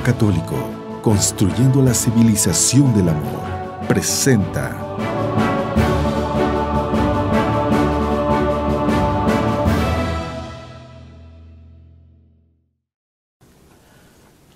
Católico, construyendo la civilización del amor, presenta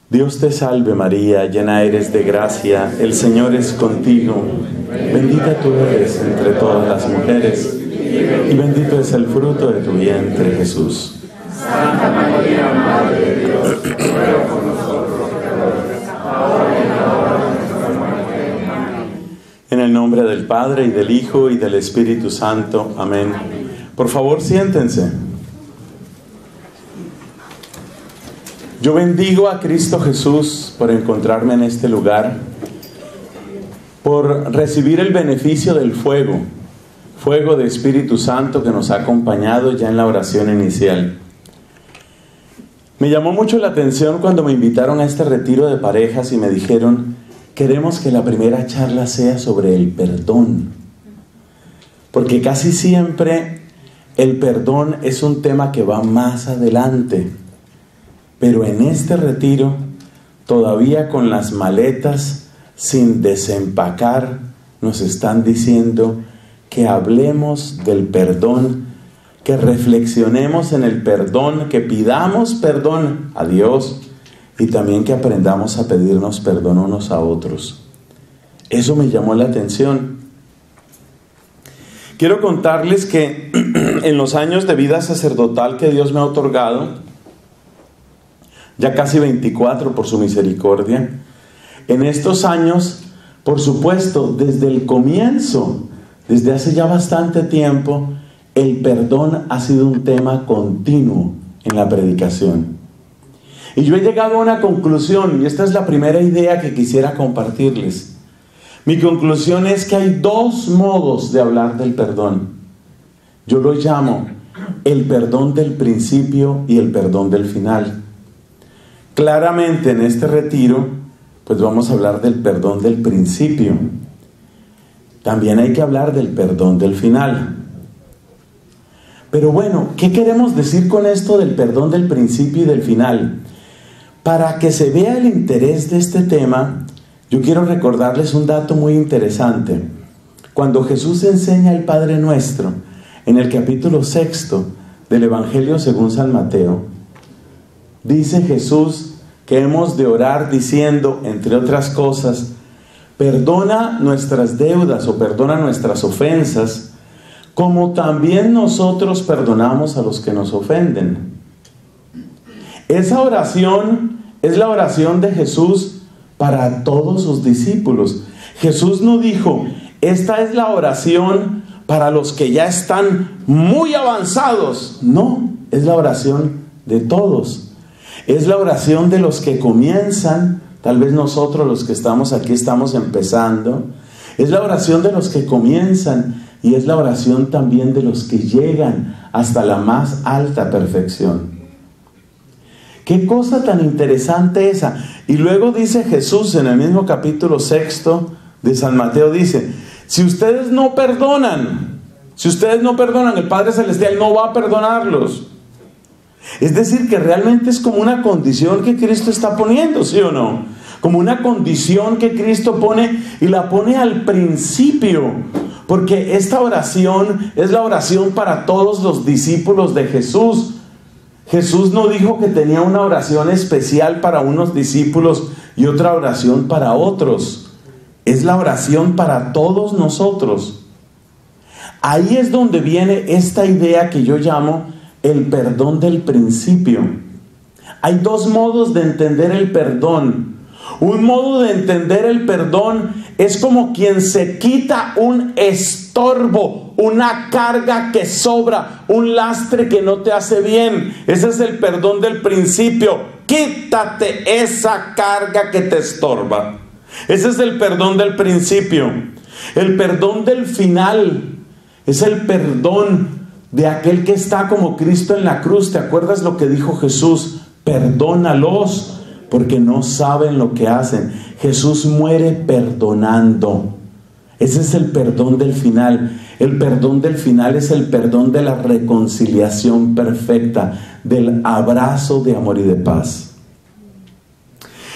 Dios te salve María, llena eres de gracia, el Señor es contigo. Bendita tú eres entre todas las mujeres, y bendito es el fruto de tu vientre, Jesús. Santa María, Madre de Dios, ruega por nosotros pecadores, ahora y en la hora de nuestra muerte. Amén. En el nombre del Padre, y del Hijo, y del Espíritu Santo. Amén. Por favor, siéntense. Yo bendigo a Cristo Jesús por encontrarme en este lugar, por recibir el beneficio del fuego de Espíritu Santo que nos ha acompañado ya en la oración inicial. Me llamó mucho la atención cuando me invitaron a este retiro de parejas y me dijeron: queremos que la primera charla sea sobre el perdón, porque casi siempre el perdón es un tema que va más adelante. Pero en este retiro, todavía con las maletas sin desempacar, nos están diciendo que hablemos del perdón, que reflexionemos en el perdón, que pidamos perdón a Dios y también que aprendamos a pedirnos perdón unos a otros. Eso me llamó la atención. Quiero contarles que en los años de vida sacerdotal que Dios me ha otorgado, ya casi 24 por su misericordia, en estos años, por supuesto, desde el comienzo, desde hace ya bastante tiempo, el perdón ha sido un tema continuo en la predicación. Y yo he llegado a una conclusión, y esta es la primera idea que quisiera compartirles. Mi conclusión es que hay dos modos de hablar del perdón. Yo lo llamo el perdón del principio y el perdón del final. Claramente en este retiro, pues vamos a hablar del perdón del principio. También hay que hablar del perdón del final. Pero bueno, ¿qué queremos decir con esto del perdón del principio y del final? Para que se vea el interés de este tema, yo quiero recordarles un dato muy interesante. Cuando Jesús enseña el Padre Nuestro, en el capítulo 6 del Evangelio según San Mateo, dice Jesús que hemos de orar diciendo, entre otras cosas: perdona nuestras deudas o perdona nuestras ofensas, como también nosotros perdonamos a los que nos ofenden. Esa oración es la oración de Jesús para todos sus discípulos. Jesús no dijo: esta es la oración para los que ya están muy avanzados. No, es la oración de todos. Es la oración de los que comienzan, tal vez nosotros los que estamos aquí estamos empezando. Es la oración de los que comienzan y es la oración también de los que llegan hasta la más alta perfección. Qué cosa tan interesante esa. Y luego dice Jesús en el mismo capítulo 6 de San Mateo, dice: si ustedes no perdonan, el Padre Celestial no va a perdonarlos. Es decir, que realmente es como una condición que Cristo está poniendo, ¿sí o no? Como una condición que Cristo pone, y la pone al principio, porque esta oración es la oración para todos los discípulos de Jesús. Jesús no dijo que tenía una oración especial para unos discípulos y otra oración para otros. Es la oración para todos nosotros. Ahí es donde viene esta idea que yo llamo el perdón del principio. Hay dos modos de entender el perdón. Un modo de entender el perdón es como quien se quita un estorbo, una carga que sobra, un lastre que no te hace bien. Ese es el perdón del principio. Quítate esa carga que te estorba. Ese es el perdón del principio. El perdón del final es el perdón de aquel que está como Cristo en la cruz. ¿Te acuerdas lo que dijo Jesús? Perdónalos porque no saben lo que hacen. Jesús muere perdonando. Ese es el perdón del final. El perdón del final es el perdón de la reconciliación perfecta, del abrazo de amor y de paz.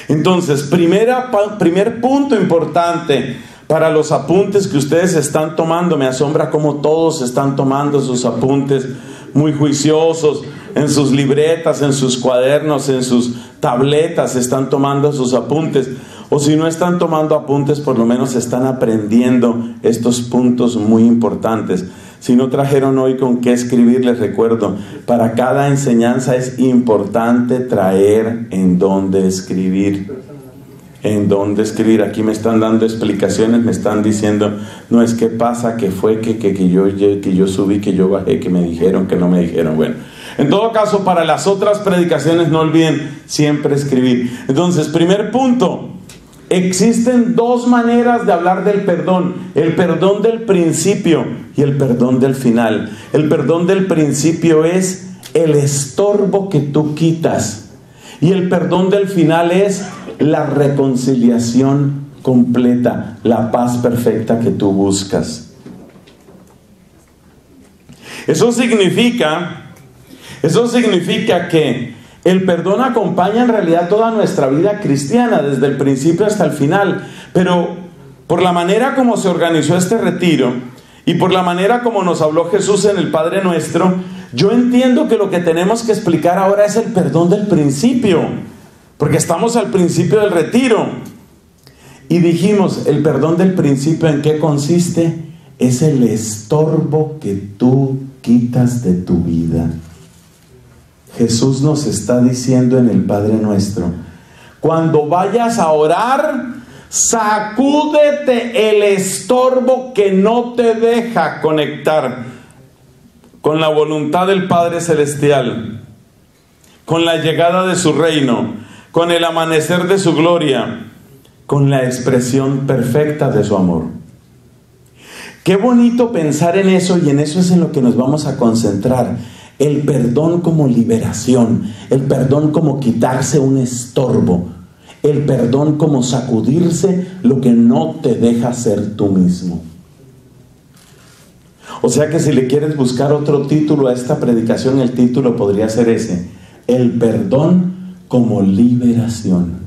Entonces, primer punto importante para los apuntes que ustedes están tomando. Me asombra cómo todos están tomando sus apuntes muy juiciosos, en sus libretas, en sus cuadernos, en sus tabletas están tomando sus apuntes. O si no están tomando apuntes, por lo menos están aprendiendo estos puntos muy importantes. Si no trajeron hoy con qué escribir, les recuerdo, para cada enseñanza es importante traer en dónde escribir. En dónde escribir. Aquí me están dando explicaciones, me están diciendo, no es que pasa, que fue, que yo subí, que yo bajé, que me dijeron, que no me dijeron. Bueno, en todo caso, para las otras predicaciones no olviden siempre escribir. Entonces, primer punto, existen dos maneras de hablar del perdón: el perdón del principio y el perdón del final. El perdón del principio es el estorbo que tú quitas, y el perdón del final es la reconciliación completa, la paz perfecta que tú buscas. Eso significa que el perdón acompaña en realidad toda nuestra vida cristiana, desde el principio hasta el final. Pero por la manera como se organizó este retiro y por la manera como nos habló Jesús en el Padre Nuestro, yo entiendo que lo que tenemos que explicar ahora es el perdón del principio, porque estamos al principio del retiro. Y dijimos, el perdón del principio, ¿en qué consiste? Es el estorbo que tú quitas de tu vida. Jesús nos está diciendo en el Padre Nuestro, cuando vayas a orar, sacúdete el estorbo que no te deja conectar con la voluntad del Padre Celestial, con la llegada de su reino, con el amanecer de su gloria, con la expresión perfecta de su amor. Qué bonito pensar en eso, y en eso es en lo que nos vamos a concentrar. El perdón como liberación, el perdón como quitarse un estorbo, el perdón como sacudirse lo que no te deja ser tú mismo. O sea que si le quieres buscar otro título a esta predicación, el título podría ser ese: el perdón como liberación.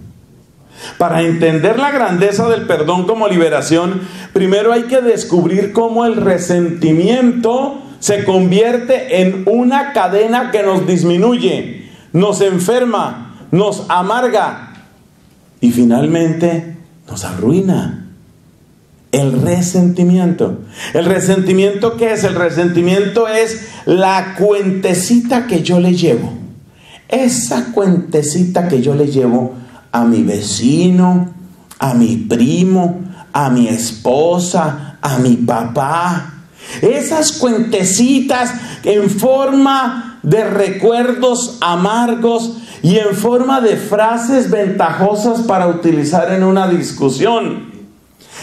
Para entender la grandeza del perdón como liberación, primero hay que descubrir cómo el resentimiento se convierte en una cadena que nos disminuye, nos enferma, nos amarga y finalmente nos arruina. El resentimiento. ¿El resentimiento qué es? El resentimiento es la cuentecita que yo le llevo. Esa cuentecita que yo le llevo a mi vecino, a mi primo, a mi esposa, a mi papá. Esas cuentecitas en forma de recuerdos amargos y en forma de frases ventajosas para utilizar en una discusión.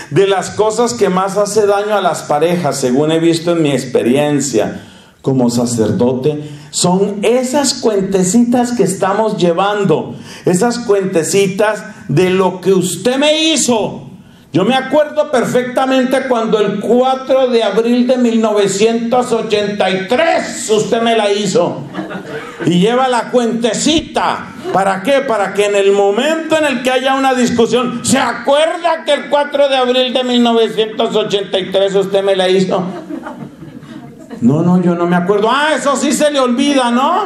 De las cosas que más hace daño a las parejas, según he visto en mi experiencia como sacerdote, son esas cuentecitas que estamos llevando, esas cuentecitas de lo que usted me hizo. Yo me acuerdo perfectamente cuando el 4 de abril de 1983 usted me la hizo. Y lleva la cuentecita. ¿Para qué? Para que en el momento en el que haya una discusión, ¿se acuerda que el 4 de abril de 1983 usted me la hizo? No, yo no me acuerdo. Eso sí se le olvida, ¿no?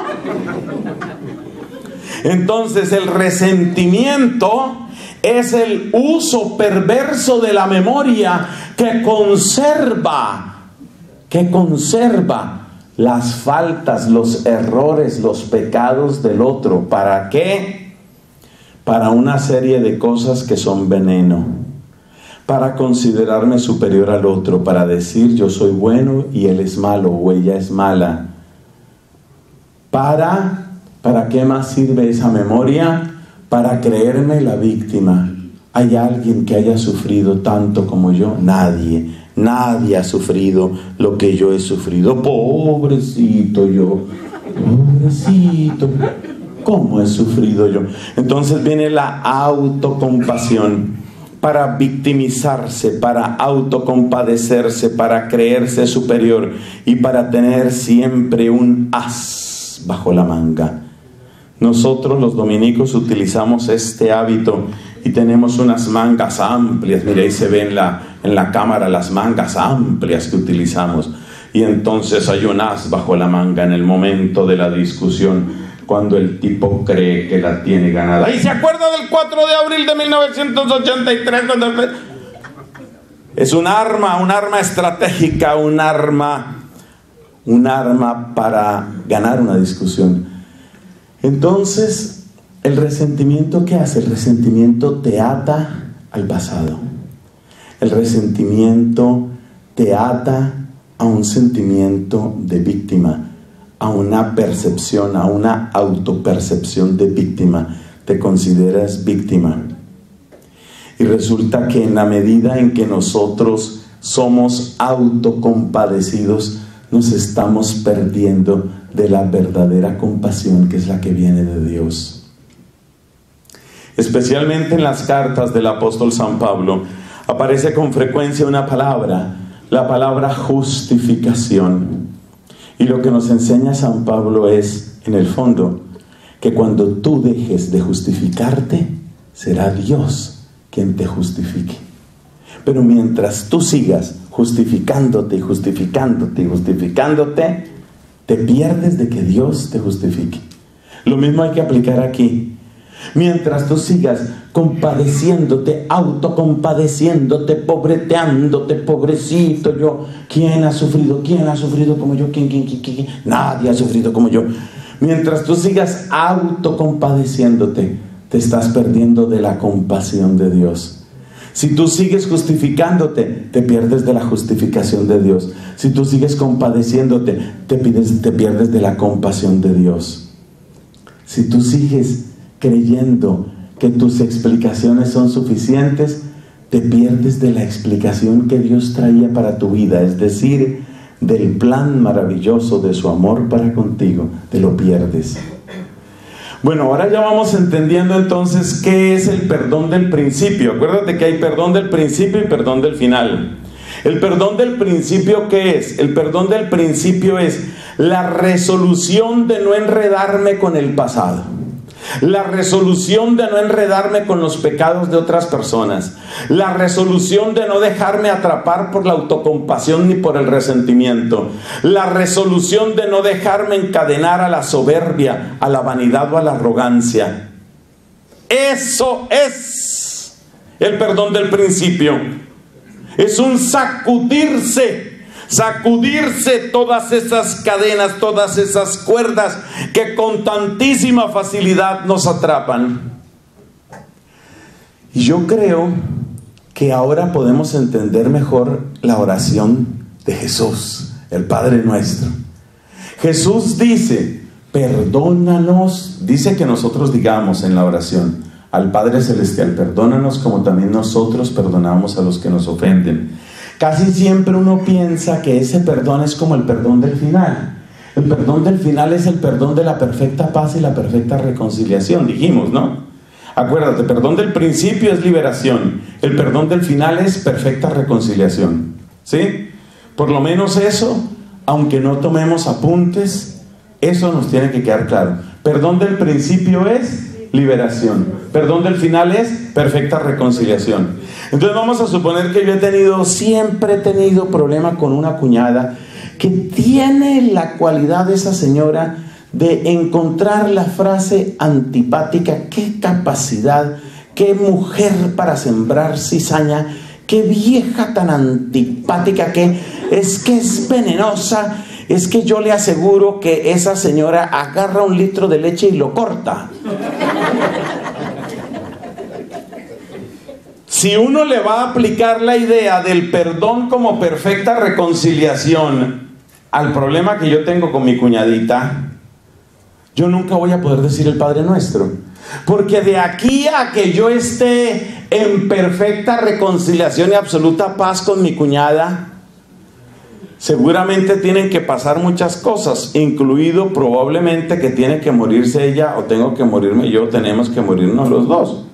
Entonces el resentimiento es el uso perverso de la memoria que conserva las faltas, los errores, los pecados del otro. ¿Para qué? Para una serie de cosas que son veneno. Para considerarme superior al otro, para decir yo soy bueno y él es malo o ella es mala. ¿Para qué más sirve esa memoria? Para creerme la víctima. ¿Hay alguien que haya sufrido tanto como yo? Nadie ha sufrido lo que yo he sufrido. Pobrecito yo, pobrecito, ¿cómo he sufrido yo? Entonces viene la autocompasión. Para victimizarse, para autocompadecerse, para creerse superior y para tener siempre un as bajo la manga. Nosotros los dominicos utilizamos este hábito y tenemos unas mangas amplias. Mira, ahí se ve en la cámara las mangas amplias que utilizamos. Y entonces hay un as bajo la manga en el momento de la discusión, cuando el tipo cree que la tiene ganada. ¿Y se acuerda del 4 de abril de 1983? Es un arma estratégica, un arma para ganar una discusión. Entonces, ¿el resentimiento qué hace? El resentimiento te ata al pasado. El resentimiento te ata a un sentimiento de víctima, a una percepción, a una autopercepción de víctima. Te consideras víctima. Y resulta que en la medida en que nosotros somos autocompadecidos, nos estamos perdiendo de la verdadera compasión, que es la que viene de Dios. Especialmente en las cartas del apóstol San Pablo aparece con frecuencia una palabra, la palabra justificación. Y lo que nos enseña San Pablo es, en el fondo, que cuando tú dejes de justificarte, será Dios quien te justifique. Pero mientras tú sigas justificándote y justificándote y justificándote, te pierdes de que Dios te justifique. Lo mismo hay que aplicar aquí. Mientras tú sigas compadeciéndote, autocompadeciéndote, pobreteándote, pobrecito yo, ¿quién ha sufrido? ¿Quién ha sufrido como yo? ¿Quién? Nadie ha sufrido como yo. Mientras tú sigas autocompadeciéndote, te estás perdiendo de la compasión de Dios. Si tú sigues justificándote, te pierdes de la justificación de Dios. Si tú sigues compadeciéndote, te pierdes de la compasión de Dios. Si tú sigues creyendo que tus explicaciones son suficientes, te pierdes de la explicación que Dios traía para tu vida, es decir, del plan maravilloso de su amor para contigo. Te lo pierdes. Bueno, ahora ya vamos entendiendo entonces qué es el perdón del principio. Acuérdate que hay perdón del principio y perdón del final. El perdón del principio, ¿qué es? El perdón del principio es la resolución de no enredarme con el pasado. La resolución de no enredarme con los pecados de otras personas. La resolución de no dejarme atrapar por la autocompasión ni por el resentimiento. La resolución de no dejarme encadenar a la soberbia, a la vanidad o a la arrogancia. Eso es el perdón del principio. Es un sacudirse todas esas cadenas, todas esas cuerdas que con tantísima facilidad nos atrapan. Y yo creo que ahora podemos entender mejor la oración de Jesús, el Padre Nuestro. Jesús dice, perdónanos, dice que nosotros digamos en la oración al Padre Celestial, perdónanos como también nosotros perdonamos a los que nos ofenden. Casi siempre uno piensa que ese perdón es como el perdón del final. El perdón del final es el perdón de la perfecta paz y la perfecta reconciliación, dijimos, ¿no? Acuérdate, perdón del principio es liberación. El perdón del final es perfecta reconciliación. ¿Sí? Por lo menos eso, aunque no tomemos apuntes, eso nos tiene que quedar claro. Perdón del principio es liberación. Perdón del final es perfecta reconciliación. Entonces vamos a suponer que yo siempre he tenido problema con una cuñada que tiene la cualidad de esa señora de encontrar la frase antipática. Qué capacidad, qué mujer para sembrar cizaña, qué vieja tan antipática que es venenosa. Es que yo le aseguro que esa señora agarra 1 litro de leche y lo corta. Si uno le va a aplicar la idea del perdón como perfecta reconciliación al problema que yo tengo con mi cuñadita, yo nunca voy a poder decir el Padre Nuestro. Porque de aquí a que yo esté en perfecta reconciliación y absoluta paz con mi cuñada, seguramente tienen que pasar muchas cosas, incluido probablemente que tiene que morirse ella o tengo que morirme yo, tenemos que morirnos los dos.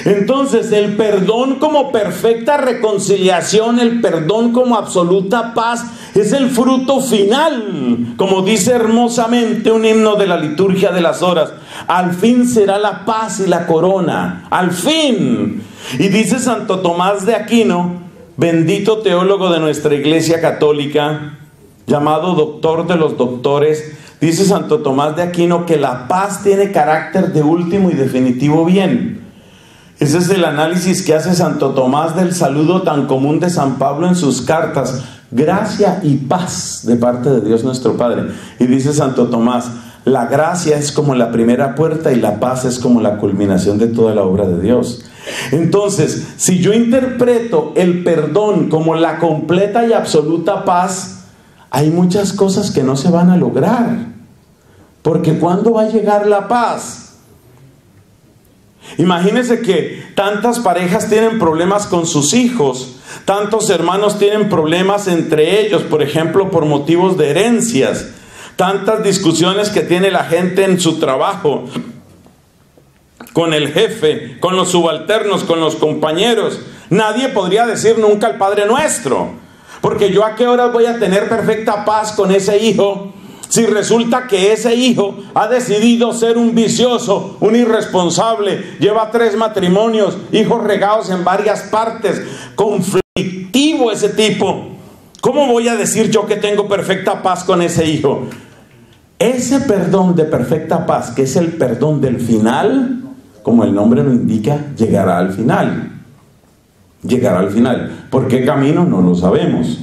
Entonces, el perdón como perfecta reconciliación, el perdón como absoluta paz, es el fruto final. Como dice hermosamente un himno de la liturgia de las horas: al fin será la paz y la corona, al fin. Y dice Santo Tomás de Aquino, bendito teólogo de nuestra Iglesia Católica, llamado doctor de los doctores, dice Santo Tomás de Aquino que la paz tiene carácter de último y definitivo bien. Ese es el análisis que hace Santo Tomás del saludo tan común de San Pablo en sus cartas: gracia y paz de parte de Dios nuestro Padre. Y dice Santo Tomás: la gracia es como la primera puerta y la paz es como la culminación de toda la obra de Dios. Entonces, si yo interpreto el perdón como la completa y absoluta paz, hay muchas cosas que no se van a lograr. Porque ¿cuándo va a llegar la paz? Imagínense que tantas parejas tienen problemas con sus hijos, tantos hermanos tienen problemas entre ellos, por ejemplo, por motivos de herencias, tantas discusiones que tiene la gente en su trabajo, con el jefe, con los subalternos, con los compañeros. Nadie podría decir nunca el Padre Nuestro, porque yo a qué horas voy a tener perfecta paz con ese hijo si resulta que ese hijo ha decidido ser un vicioso, un irresponsable, lleva 3 matrimonios, hijos regados en varias partes, conflictivo ese tipo. ¿Cómo voy a decir yo que tengo perfecta paz con ese hijo? Ese perdón de perfecta paz, que es el perdón del final, como el nombre lo indica, llegará al final. Llegará al final. ¿Por qué camino? No lo sabemos.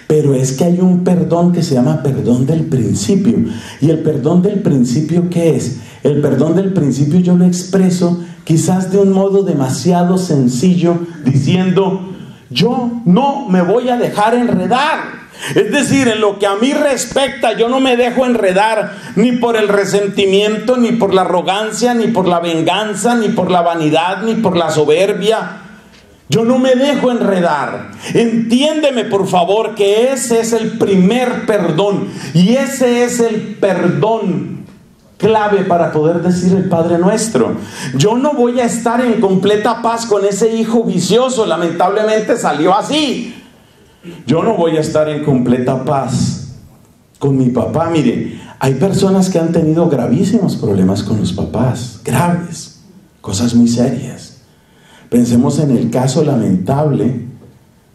Pero es que hay un perdón que se llama perdón del principio. ¿Y el perdón del principio qué es? El perdón del principio yo lo expreso quizás de un modo demasiado sencillo, diciendo: yo no me voy a dejar enredar. Es decir, en lo que a mí respecta, yo no me dejo enredar ni por el resentimiento, ni por la arrogancia, ni por la venganza, ni por la vanidad, ni por la soberbia. Yo no me dejo enredar. Entiéndeme, por favor, que ese es el primer perdón. Y ese es el perdón clave para poder decir el Padre Nuestro. Yo no voy a estar en completa paz con ese hijo vicioso. Lamentablemente salió así. Yo no voy a estar en completa paz con mi papá. Mire, hay personas que han tenido gravísimos problemas con los papás. Graves. Cosas muy serias. Pensemos en el caso lamentable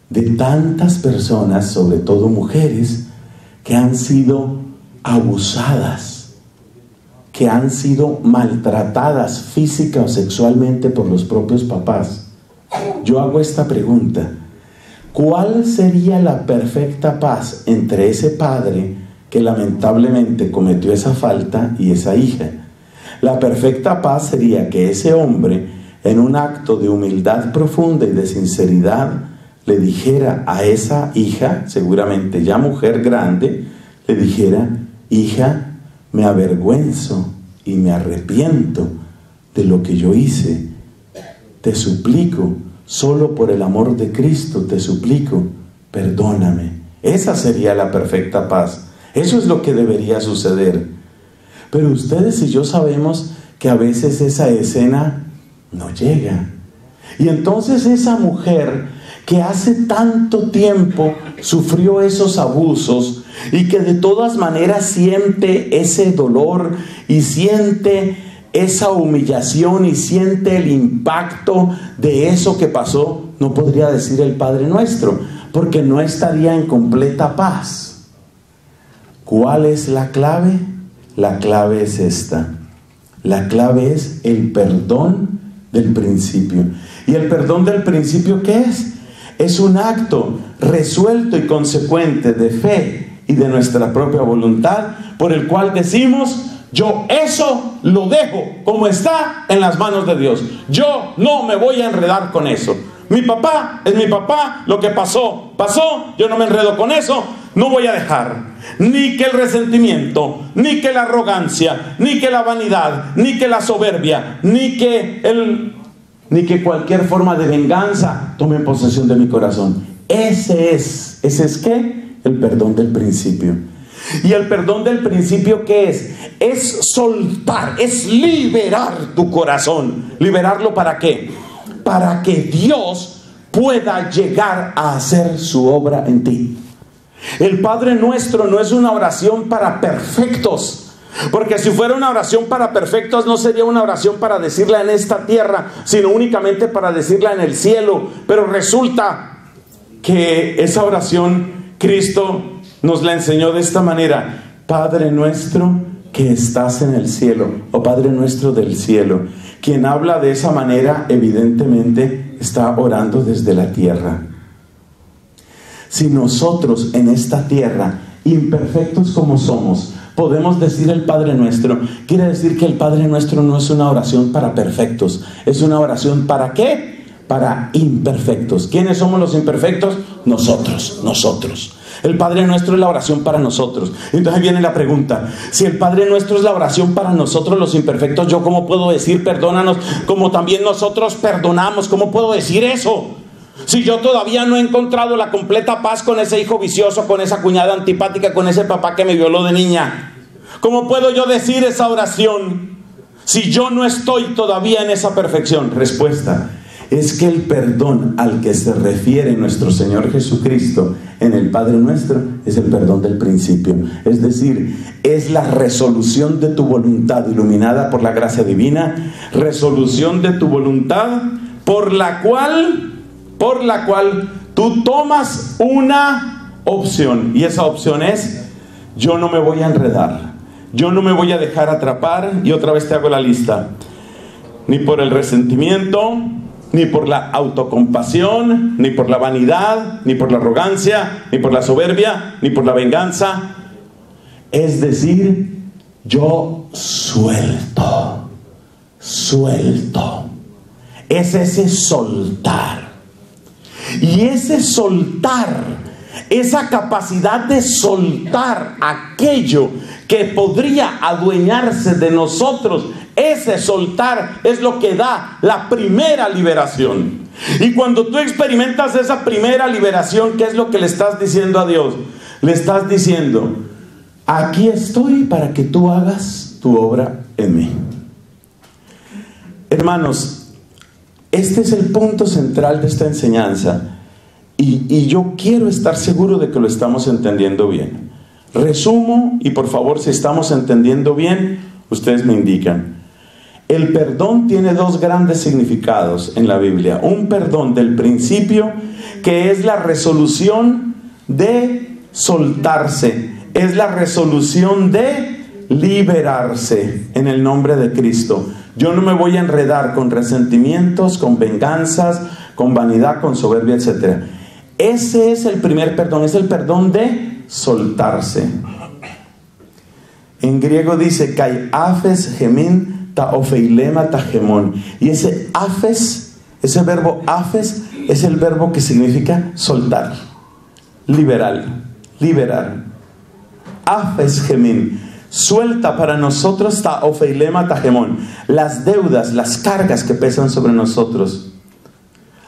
de tantas personas, sobre todo mujeres, que han sido abusadas, que han sido maltratadas física o sexualmente por los propios papás. Yo hago esta pregunta: ¿cuál sería la perfecta paz entre ese padre que lamentablemente cometió esa falta y esa hija? La perfecta paz sería que ese hombre, en un acto de humildad profunda y de sinceridad, le dijera a esa hija, seguramente ya mujer grande, le dijera: hija, me avergüenzo y me arrepiento de lo que yo hice. Te suplico, solo por el amor de Cristo, te suplico, perdóname. Esa sería la perfecta paz. Eso es lo que debería suceder. Pero ustedes y yo sabemos que a veces esa escena no llega. Y entonces esa mujer que hace tanto tiempo sufrió esos abusos y que de todas maneras siente ese dolor y siente esa humillación y siente el impacto de eso que pasó, no podría decir el Padre Nuestro, porque no estaría en completa paz. ¿Cuál es la clave? La clave es esta. La clave es el perdón del principio. ¿Y el perdón del principio qué es? Es un acto resuelto y consecuente de fe y de nuestra propia voluntad, por el cual decimos: yo eso lo dejo como está en las manos de Dios. Yo no me voy a enredar con eso. Mi papá es mi papá, lo que pasó, pasó, yo no me enredo con eso. No voy a dejar ni que el resentimiento, ni que la arrogancia, ni que la vanidad, ni que la soberbia, ni que cualquier forma de venganza tome posesión de mi corazón. Ese es ¿qué? El perdón del principio. Y el perdón del principio, ¿qué es? Es soltar, es liberar tu corazón. ¿Liberarlo para qué? Para que Dios pueda llegar a hacer su obra en ti. El Padre Nuestro no es una oración para perfectos. Porque si fuera una oración para perfectos, no sería una oración para decirla en esta tierra, sino únicamente para decirla en el cielo. Pero resulta que esa oración Cristo nos la enseñó de esta manera: Padre nuestro que estás en el cielo, o Padre nuestro del cielo. Quien habla de esa manera evidentemente está orando desde la tierra. Si nosotros en esta tierra, imperfectos como somos, podemos decir el Padre Nuestro, quiere decir que el Padre Nuestro no es una oración para perfectos, es una oración ¿para qué? Para imperfectos. ¿Quiénes somos los imperfectos? Nosotros. El Padre Nuestro es la oración para nosotros. Entonces viene la pregunta: si el Padre Nuestro es la oración para nosotros los imperfectos, ¿yo cómo puedo decir perdónanos como también nosotros perdonamos? ¿Cómo puedo decir eso? Si yo todavía no he encontrado la completa paz con ese hijo vicioso, con esa cuñada antipática, con ese papá que me violó de niña, ¿cómo puedo yo decir esa oración si yo no estoy todavía en esa perfección? Respuesta: es que el perdón al que se refiere nuestro Señor Jesucristo en el Padre Nuestro es el perdón del principio. Es decir, es la resolución de tu voluntad iluminada por la gracia divina, resolución de tu voluntad por la cual tú tomas una opción. Y esa opción es: yo no me voy a enredar, yo no me voy a dejar atrapar. Y otra vez te hago la lista: ni por el resentimiento, ni por la autocompasión, ni por la vanidad, ni por la arrogancia, ni por la soberbia, ni por la venganza. Es decir, yo suelto. Es ese soltar. Y ese soltar, esa capacidad de soltar aquello que podría adueñarse de nosotros, ese soltar es lo que da la primera liberación. Y cuando tú experimentas esa primera liberación, ¿qué es lo que le estás diciendo a Dios? Le estás diciendo: aquí estoy para que tú hagas tu obra en mí. Hermanos, este es el punto central de esta enseñanza, y yo quiero estar seguro de que lo estamos entendiendo bien. Resumo, y por favor, si estamos entendiendo bien, ustedes me indican. El perdón tiene dos grandes significados en la Biblia. Un perdón del principio, que es la resolución de soltarse, es la resolución de liberarse en el nombre de Cristo. Yo no me voy a enredar con resentimientos, con venganzas, con vanidad, con soberbia, etc. Ese es el primer perdón, es el perdón de soltarse. En griego dice kai afes gemin ta ofeilema ta gemón. Y ese afes, ese verbo afes, es el verbo que significa soltar, liberar. Afes gemin. Suelta para nosotros ta ofeilema ta gemón, las deudas, las cargas que pesan sobre nosotros,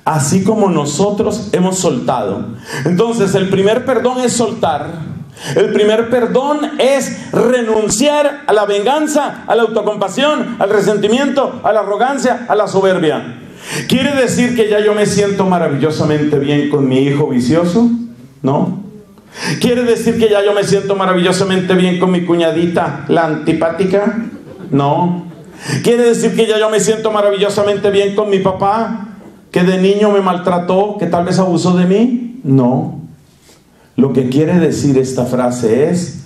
así como nosotros hemos soltado. Entonces el primer perdón es soltar. El primer perdón es renunciar a la venganza, a la autocompasión, al resentimiento, a la arrogancia, a la soberbia. ¿Quiere decir que ya yo me siento maravillosamente bien con mi hijo vicioso? No. ¿Quiere decir que ya yo me siento maravillosamente bien con mi cuñadita, la antipática? No. ¿Quiere decir que ya yo me siento maravillosamente bien con mi papá, que de niño me maltrató, que tal vez abusó de mí? No. Lo que quiere decir esta frase es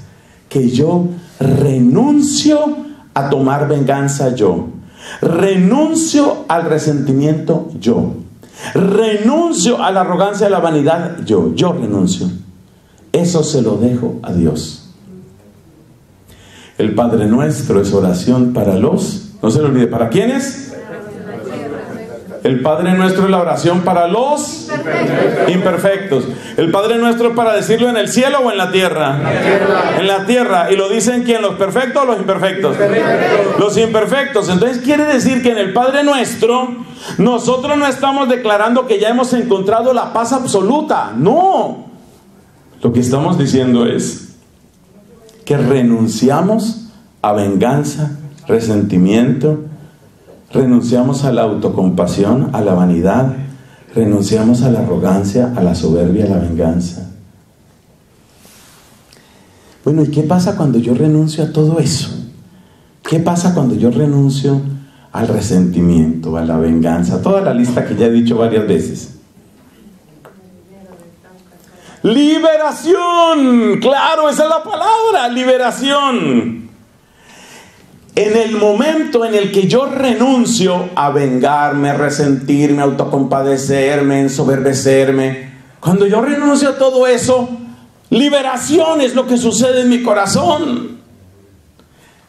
que yo renuncio a tomar venganza yo. Renuncio al resentimiento yo. Renuncio a la arrogancia y a la vanidad yo. Yo renuncio. Eso se lo dejo a Dios. El Padre Nuestro es oración para los... No se lo olvide, ¿para quiénes? El Padre Nuestro es la oración para los imperfectos. El Padre Nuestro es para decirlo en el cielo o en la tierra. En la tierra. ¿Y lo dicen quién? ¿Los perfectos o los imperfectos? Los imperfectos. Entonces quiere decir que en el Padre Nuestro nosotros no estamos declarando que ya hemos encontrado la paz absoluta. No. Lo que estamos diciendo es: que renunciamos a venganza, resentimiento, renunciamos a la autocompasión, a la vanidad, renunciamos a la arrogancia, a la soberbia, a la venganza. Bueno, ¿y qué pasa cuando yo renuncio a todo eso? ¿Qué pasa cuando yo renuncio al resentimiento, a la venganza? Toda la lista que ya he dicho varias veces. Liberación, claro, esa es la palabra, liberación. En el momento en el que yo renuncio a vengarme, a resentirme, a autocompadecerme, a ensoberbecerme, cuando yo renuncio a todo eso, liberación es lo que sucede en mi corazón.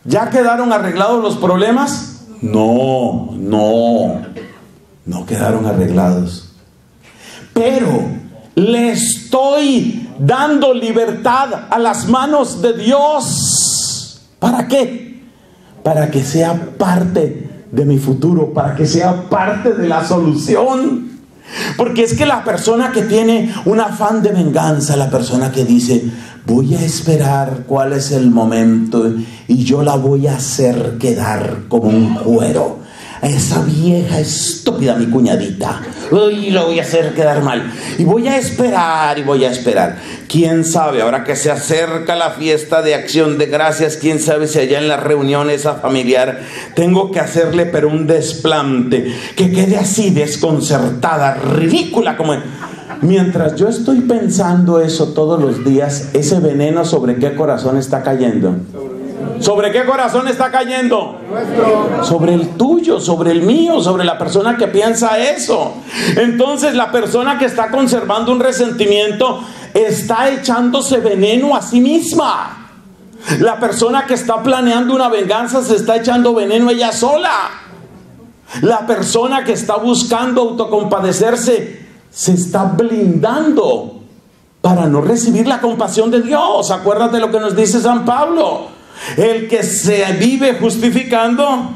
¿Ya quedaron arreglados los problemas? No quedaron arreglados. Pero le estoy dando libertad a las manos de Dios. ¿Para qué? Para que sea parte de mi futuro, para que sea parte de la solución. Porque es que la persona que tiene un afán de venganza, la persona que dice, voy a esperar cuál es el momento y yo la voy a hacer quedar como un cuero, a esa vieja estúpida, mi cuñadita, uy, lo voy a hacer quedar mal, y voy a esperar, y voy a esperar. Quién sabe, ahora que se acerca la fiesta de Acción de Gracias, quién sabe si allá en la reunión esa familiar tengo que hacerle pero un desplante, que quede así desconcertada, ridícula, como... Mientras yo estoy pensando eso todos los días, ese veneno, ¿sobre qué corazón está cayendo? ¿Sobre qué corazón está cayendo? Sobre el tuyo, sobre el mío, sobre la persona que piensa eso. Entonces la persona que está conservando un resentimiento está echándose veneno a sí misma. La persona que está planeando una venganza se está echando veneno ella sola. La persona que está buscando autocompadecerse se está blindando para no recibir la compasión de Dios. Acuérdate lo que nos dice San Pablo. El que se vive justificando,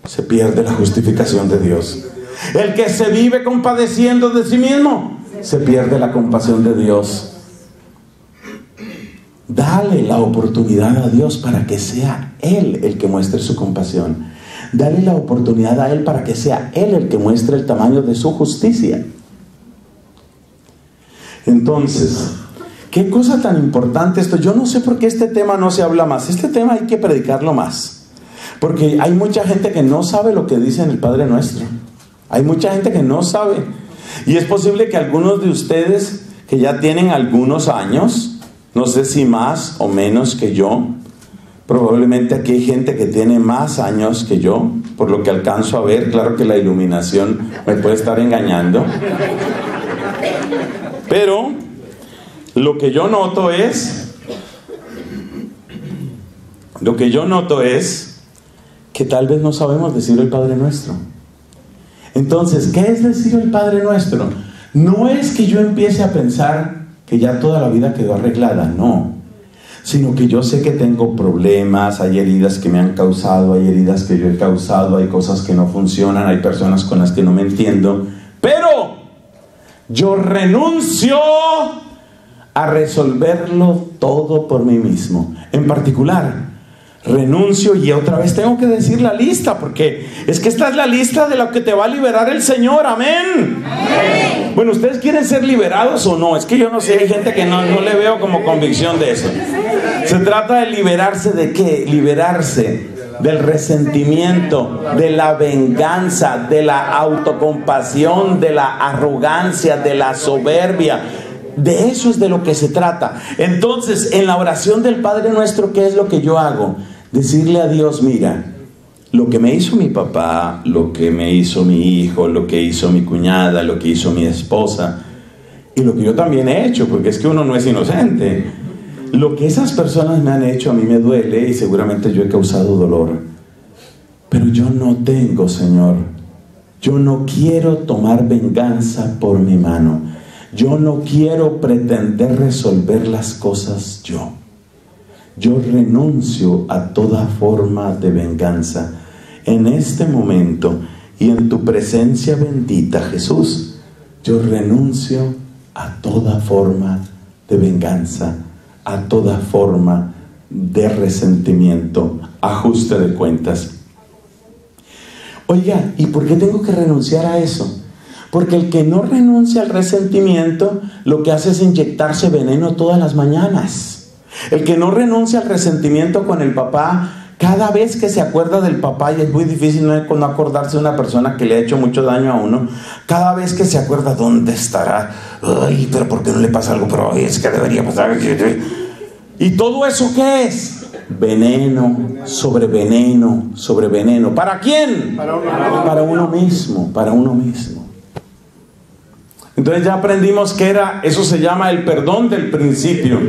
se pierde la justificación de Dios. El que se vive compadeciendo de sí mismo, se pierde la compasión de Dios. Dale la oportunidad a Dios para que sea Él el que muestre su compasión. Dale la oportunidad a Él para que sea Él el que muestre el tamaño de su justicia. Entonces, qué cosa tan importante esto. Yo no sé por qué este tema no se habla más. Este tema hay que predicarlo más. Porque hay mucha gente que no sabe lo que dice en el Padre Nuestro. Hay mucha gente que no sabe. Y es posible que algunos de ustedes que ya tienen algunos años, no sé si más o menos que yo, probablemente aquí hay gente que tiene más años que yo, por lo que alcanzo a ver. Claro que la iluminación me puede estar engañando. Pero lo que yo noto es que tal vez no sabemos decir el Padre Nuestro. Entonces, ¿qué es decir el Padre Nuestro? No es que yo empiece a pensar que ya toda la vida quedó arreglada, no. Sino que yo sé que tengo problemas, hay heridas que me han causado, hay heridas que yo he causado, hay cosas que no funcionan, hay personas con las que no me entiendo, pero yo renuncio a resolverlo todo por mí mismo. En particular, renuncio, y otra vez tengo que decir la lista, porque es que esta es la lista de lo que te va a liberar el Señor. Amén. Amén. Bueno, ¿ustedes quieren ser liberados o no? Es que yo no sé, hay gente que no le veo como convicción de eso. Se trata de liberarse de ¿qué? Liberarse del resentimiento, de la venganza, de la autocompasión, de la arrogancia, de la soberbia. De eso es de lo que se trata. Entonces, en la oración del Padre Nuestro, ¿qué es lo que yo hago? Decirle a Dios, mira, lo que me hizo mi papá, lo que me hizo mi hijo, lo que hizo mi cuñada, lo que hizo mi esposa, y lo que yo también he hecho, porque es que uno no es inocente. Lo que esas personas me han hecho a mí me duele y seguramente yo he causado dolor. Pero yo no tengo, Señor, yo no quiero tomar venganza por mi mano. Yo no quiero pretender resolver las cosas yo. Yo renuncio a toda forma de venganza. En este momento y en tu presencia bendita, Jesús, yo renuncio a toda forma de venganza, a toda forma de resentimiento, ajuste de cuentas. Oiga, ¿y por qué tengo que renunciar a eso? Porque el que no renuncia al resentimiento, lo que hace es inyectarse veneno todas las mañanas. El que no renuncia al resentimiento con el papá, cada vez que se acuerda del papá, y es muy difícil no acordarse de una persona que le ha hecho mucho daño a uno, cada vez que se acuerda, ¿dónde estará? Ay, pero ¿por qué no le pasa algo? Pero ay, es que debería pasar. ¿Y todo eso qué es? Veneno sobre veneno sobre veneno. ¿Para quién? Para uno mismo, para uno mismo. Entonces ya aprendimos que era, eso se llama el perdón del principio.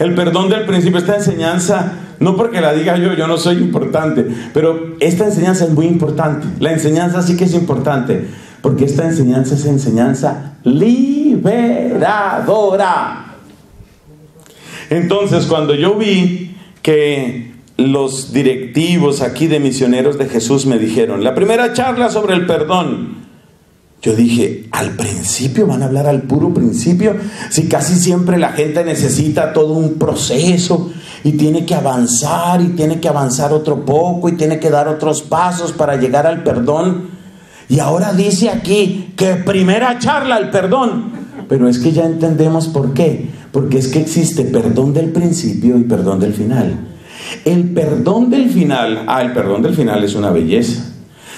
El perdón del principio, esta enseñanza, no porque la diga yo no soy importante, pero esta enseñanza es muy importante. La enseñanza sí que es importante, porque esta enseñanza es enseñanza liberadora. Entonces, cuando yo vi que los directivos aquí de Misioneros de Jesús me dijeron, la primera charla sobre el perdón, yo dije, ¿al principio van a hablar al puro principio? Si casi siempre la gente necesita todo un proceso y tiene que avanzar otro poco y tiene que dar otros pasos para llegar al perdón. Y ahora dice aquí que primera charla el perdón. Pero es que ya entendemos por qué. Porque es que existe perdón del principio y perdón del final. El perdón del final, el perdón del final es una belleza.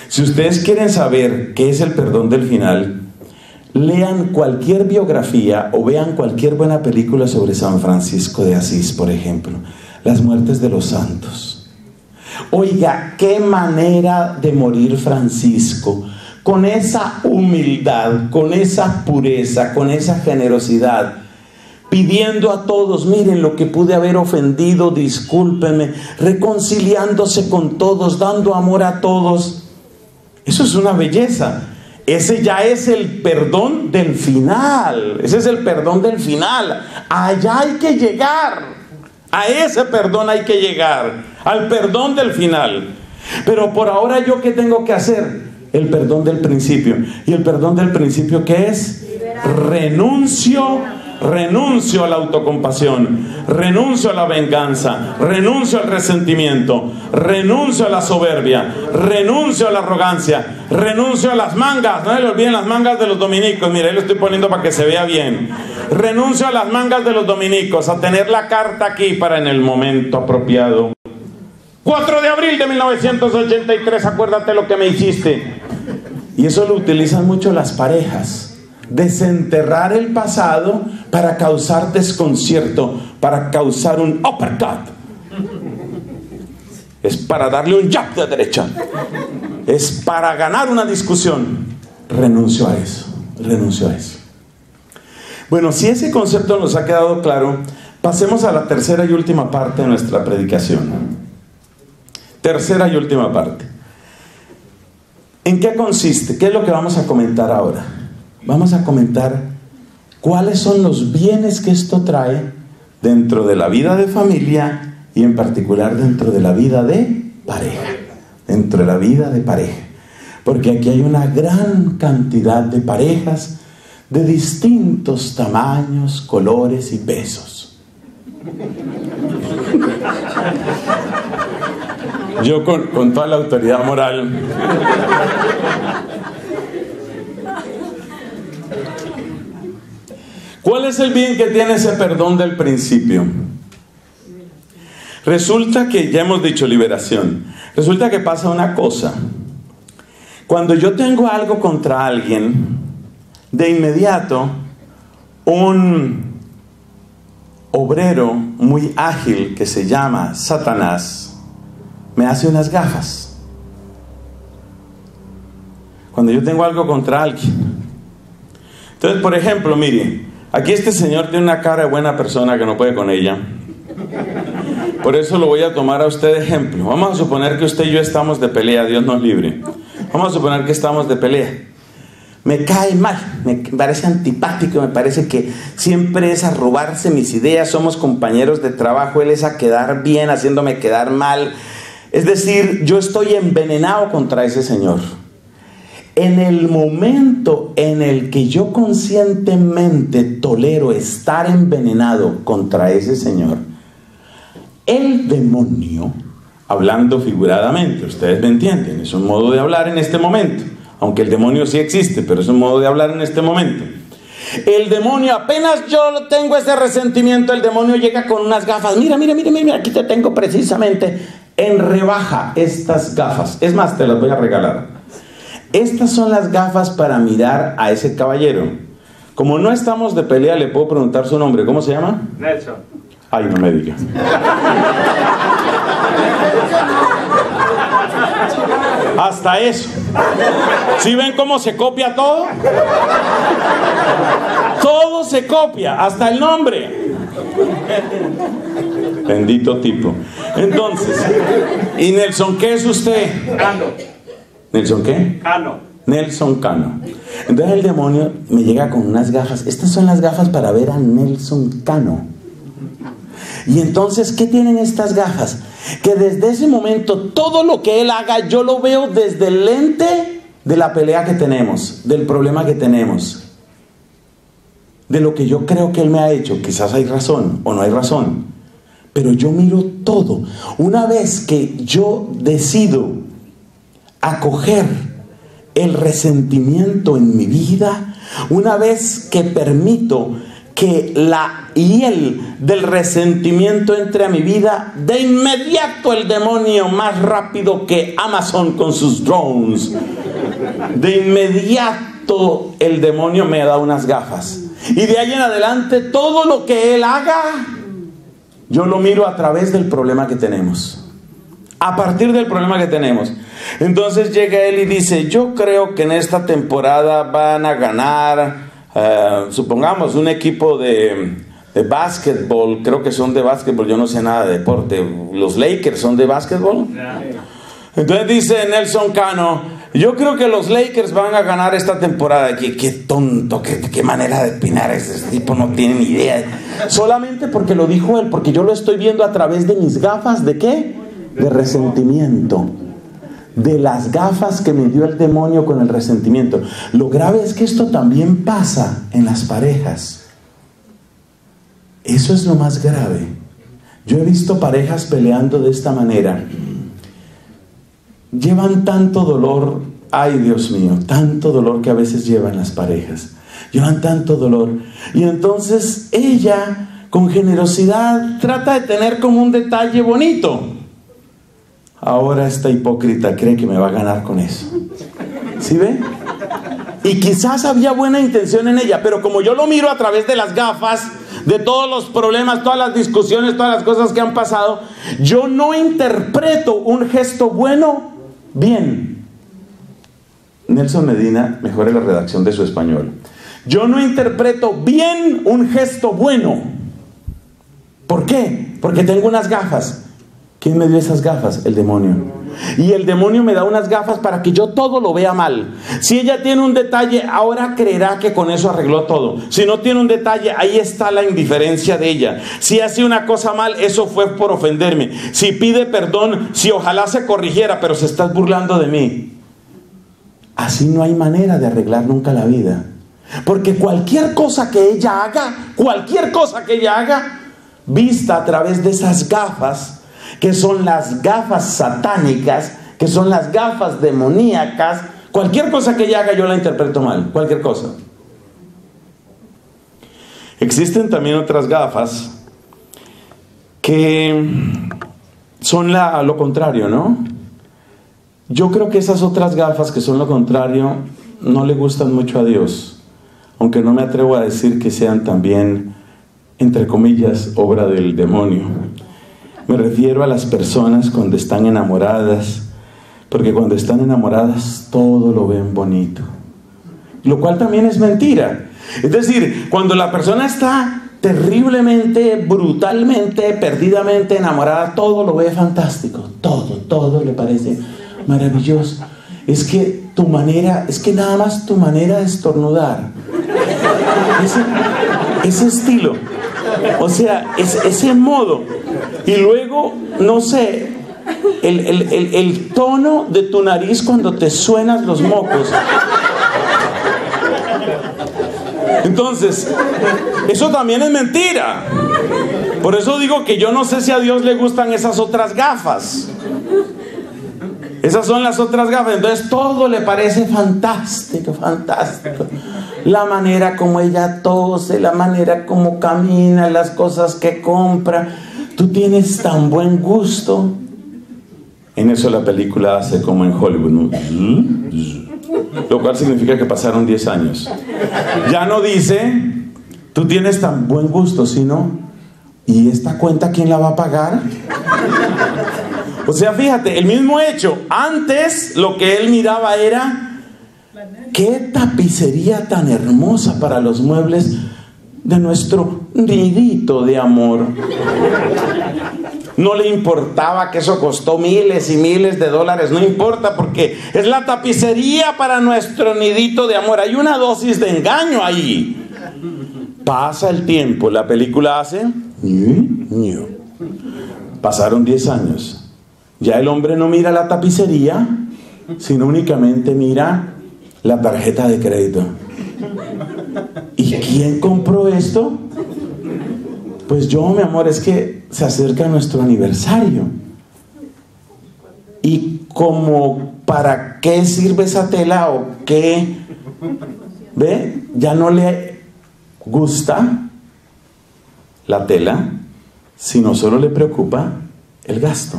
Si ustedes quieren saber qué es el perdón del final, lean cualquier biografía o vean cualquier buena película sobre San Francisco de Asís, por ejemplo, las muertes de los santos. Oiga, qué manera de morir Francisco, con esa humildad, con esa pureza, con esa generosidad, pidiendo a todos, miren lo que pude haber ofendido, discúlpenme, reconciliándose con todos, dando amor a todos. Eso es una belleza. Ese ya es el perdón del final. Ese es el perdón del final. Allá hay que llegar. A ese perdón hay que llegar. Al perdón del final. Pero por ahora, ¿yo qué tengo que hacer? El perdón del principio. ¿Y el perdón del principio qué es? Renuncio a la autocompasión, renuncio a la venganza, renuncio al resentimiento, renuncio a la soberbia, renuncio a la arrogancia, renuncio a las mangas. No se le olviden las mangas de los dominicos. Mire, ahí lo estoy poniendo para que se vea bien. Renuncio a las mangas de los dominicos, a tener la carta aquí para en el momento apropiado. 4 de abril de 1983, acuérdate lo que me hiciste. Y eso lo utilizan mucho las parejas. Desenterrar el pasado para causar desconcierto, para causar un uppercut. Es para darle un jab de derecha. Es para ganar una discusión. Renuncio a eso. Bueno, si ese concepto nos ha quedado claro, pasemos a la tercera y última parte de nuestra predicación. Tercera y última parte. ¿En qué consiste? ¿Qué es lo que vamos a comentar ahora? Vamos a comentar cuáles son los bienes que esto trae dentro de la vida de familia y en particular dentro de la vida de pareja. Dentro de la vida de pareja. Porque aquí hay una gran cantidad de parejas de distintos tamaños, colores y pesos. Yo con toda la autoridad moral. ¿Cuál es el bien que tiene ese perdón del principio? Resulta que, ya hemos dicho liberación, resulta que pasa una cosa. Cuando yo tengo algo contra alguien, de inmediato, un obrero muy ágil que se llama Satanás, me hace unas gafas. Cuando yo tengo algo contra alguien. Entonces, por ejemplo, mire, aquí este señor tiene una cara de buena persona que no puede con ella. Por eso lo voy a tomar a usted de ejemplo. Vamos a suponer que usted y yo estamos de pelea, Dios nos libre. Vamos a suponer que estamos de pelea. Me cae mal, me parece antipático, me parece que siempre es a robarse mis ideas, somos compañeros de trabajo, él es a quedar bien, haciéndome quedar mal. Es decir, yo estoy envenenado contra ese señor. En el momento en el que yo conscientemente tolero estar envenenado contra ese señor, El demonio, hablando figuradamente, ustedes me entienden, es un modo de hablar en este momento, aunque el demonio sí existe, pero es un modo de hablar en este momento. El demonio, apenas yo tengo ese resentimiento, el demonio llega con unas gafas. Mira, aquí te tengo precisamente en rebaja estas gafas. Es más, te las voy a regalar. Estas son las gafas para mirar a ese caballero. Como no estamos de pelea, le puedo preguntar su nombre. ¿Cómo se llama? Nelson. Ay, no me digas. Hasta eso. ¿Sí ven cómo se copia todo? Todo se copia, hasta el nombre. Bendito tipo. Entonces, ¿y Nelson qué es usted? Cano. ¿Nelson qué? Cano. Nelson Cano. Entonces el demonio me llega con unas gafas. Estas son las gafas para ver a Nelson Cano. Y entonces, ¿qué tienen estas gafas? Que desde ese momento todo lo que él haga yo lo veo desde el lente de la pelea que tenemos, del problema que tenemos, de lo que yo creo que él me ha hecho. Quizás hay razón o no hay razón, pero yo miro todo. Una vez que yo decido acoger el resentimiento en mi vida, una vez que permito que la hiel del resentimiento entre a mi vida, de inmediato el demonio, más rápido que Amazon con sus drones, de inmediato el demonio me da unas gafas. Y de ahí en adelante todo lo que él haga, yo lo miro a través del problema que tenemos. A partir del problema que tenemos. Entonces llega él y dice, yo creo que en esta temporada van a ganar, supongamos, un equipo de básquetbol. Creo que son de básquetbol, yo no sé nada de deporte. ¿Los Lakers son de básquetbol? Entonces dice Nelson Cano, yo creo que los Lakers van a ganar esta temporada. Qué tonto, qué manera de opinar. Ese tipo no tiene ni idea. Solamente porque lo dijo él, porque yo lo estoy viendo a través de mis gafas. ¿De qué? De resentimiento. De las gafas que me dio el demonio con el resentimiento. Lo grave es que esto también pasa en las parejas. Eso es lo más grave. Yo he visto parejas peleando de esta manera. Llevan tanto dolor, ay Dios mío, tanto dolor que a veces llevan las parejas. Llevan tanto dolor. Y entonces ella, con generosidad, trata de tener como un detalle bonito. Ahora esta hipócrita cree que me va a ganar con eso. ¿Sí ve? Y quizás había buena intención en ella, pero como yo lo miro a través de las gafas, de todos los problemas, todas las discusiones, todas las cosas que han pasado, yo no interpreto un gesto bueno bien. Nelson Medina, mejore la redacción de su español. Yo no interpreto bien un gesto bueno. ¿Por qué? Porque tengo unas gafas. ¿Quién me dio esas gafas? El demonio. Y el demonio me da unas gafas para que yo todo lo vea mal. Si ella tiene un detalle, ahora creerá que con eso arregló todo. Si no tiene un detalle, ahí está la indiferencia de ella. Si hace una cosa mal, eso fue por ofenderme. Si pide perdón, si ojalá se corrigiera, pero se está burlando de mí. Así no hay manera de arreglar nunca la vida. Porque cualquier cosa que ella haga, vista a través de esas gafas, que son las gafas satánicas, que son las gafas demoníacas, cualquier cosa que ella haga yo la interpreto mal, cualquier cosa. Existen también otras gafas que son lo contrario, ¿no? Yo creo que esas otras gafas que son lo contrario no le gustan mucho a Dios, aunque no me atrevo a decir que sean también, entre comillas, obra del demonio. Me refiero a las personas cuando están enamoradas, porque cuando están enamoradas todo lo ven bonito, lo cual también es mentira. Es decir, cuando la persona está terriblemente, brutalmente, perdidamente enamorada, todo lo ve fantástico, todo le parece maravilloso. Es que nada más tu manera de estornudar, ese estilo, o sea, ese modo. Y luego, no sé, el tono de tu nariz cuando te suenas los mocos. Entonces, eso también es mentira. Por eso digo que yo no sé si a Dios le gustan esas otras gafas. Esas son las otras gafas. Entonces todo le parece fantástico, fantástico. La manera como ella tose, la manera como camina, las cosas que compra. Tú tienes tan buen gusto. En eso la película hace como en Hollywood, ¿no? Lo cual significa que pasaron 10 años. Ya no dice, tú tienes tan buen gusto, sino, ¿y esta cuenta quién la va a pagar? O sea, fíjate, el mismo hecho. Antes lo que él miraba era, qué tapicería tan hermosa para los muebles de nuestro nidito de amor. No le importaba que eso costó miles y miles de dólares, no importa, porque es la tapicería para nuestro nidito de amor. Hay una dosis de engaño ahí. Pasa el tiempo, la película hace... Pasaron 10 años. Ya el hombre no mira la tapicería, sino únicamente mira la tarjeta de crédito. ¿Y quién compró esto? Pues yo, mi amor, es que se acerca nuestro aniversario. Y como, ¿para qué sirve esa tela o qué? ¿Ve? Ya no le gusta la tela, sino solo le preocupa el gasto.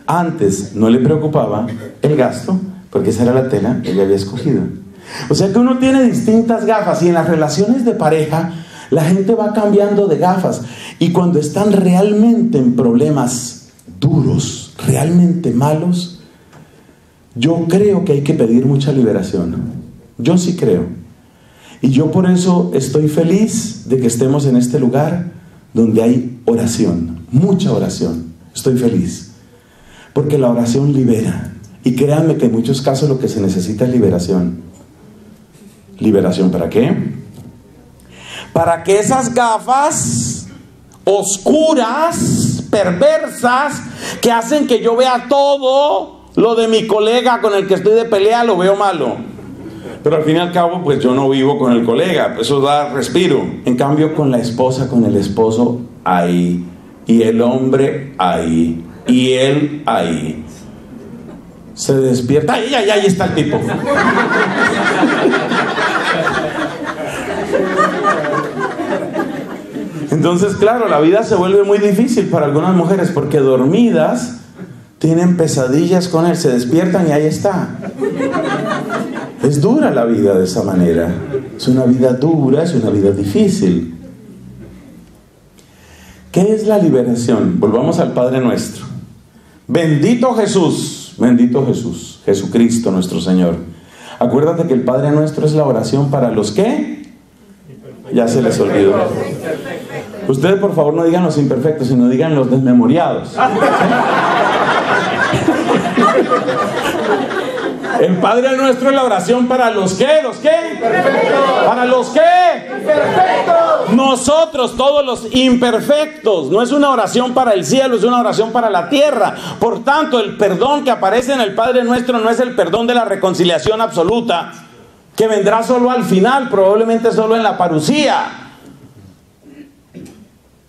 Antes no le preocupaba el gasto, porque esa era la tela que ella había escogido. O sea que uno tiene distintas gafas, y en las relaciones de pareja la gente va cambiando de gafas, y cuando están realmente en problemas duros, realmente malos, yo creo que hay que pedir mucha liberación. Yo sí creo. Y yo por eso estoy feliz de que estemos en este lugar donde hay oración, mucha oración. Estoy feliz, porque la oración libera. Y créanme que en muchos casos lo que se necesita es liberación. ¿Liberación para qué? Para que esas gafas oscuras, perversas, que hacen que yo vea todo lo de mi colega con el que estoy de pelea, lo veo malo. Pero al fin y al cabo, pues yo no vivo con el colega, eso da respiro. En cambio, con la esposa, con el esposo, ahí. Y el hombre, ahí. Y él, ahí. Se despierta, ahí está el tipo. Entonces, claro, la vida se vuelve muy difícil para algunas mujeres, porque dormidas tienen pesadillas con él, se despiertan y ahí está. Es dura la vida de esa manera. Es una vida dura, es una vida difícil. ¿Qué es la liberación? Volvamos al Padre Nuestro. Bendito Jesús, Jesucristo nuestro Señor. Acuérdate que el Padre Nuestro es la oración para los que ya se les olvidó. Ustedes por favor no digan los imperfectos, sino digan los desmemoriados. ¿Sí? El Padre Nuestro es la oración para los que, para los que, nosotros todos los imperfectos. No es una oración para el cielo, es una oración para la tierra. Por tanto, el perdón que aparece en el Padre Nuestro no es el perdón de la reconciliación absoluta, que vendrá solo al final, probablemente solo en la parucía.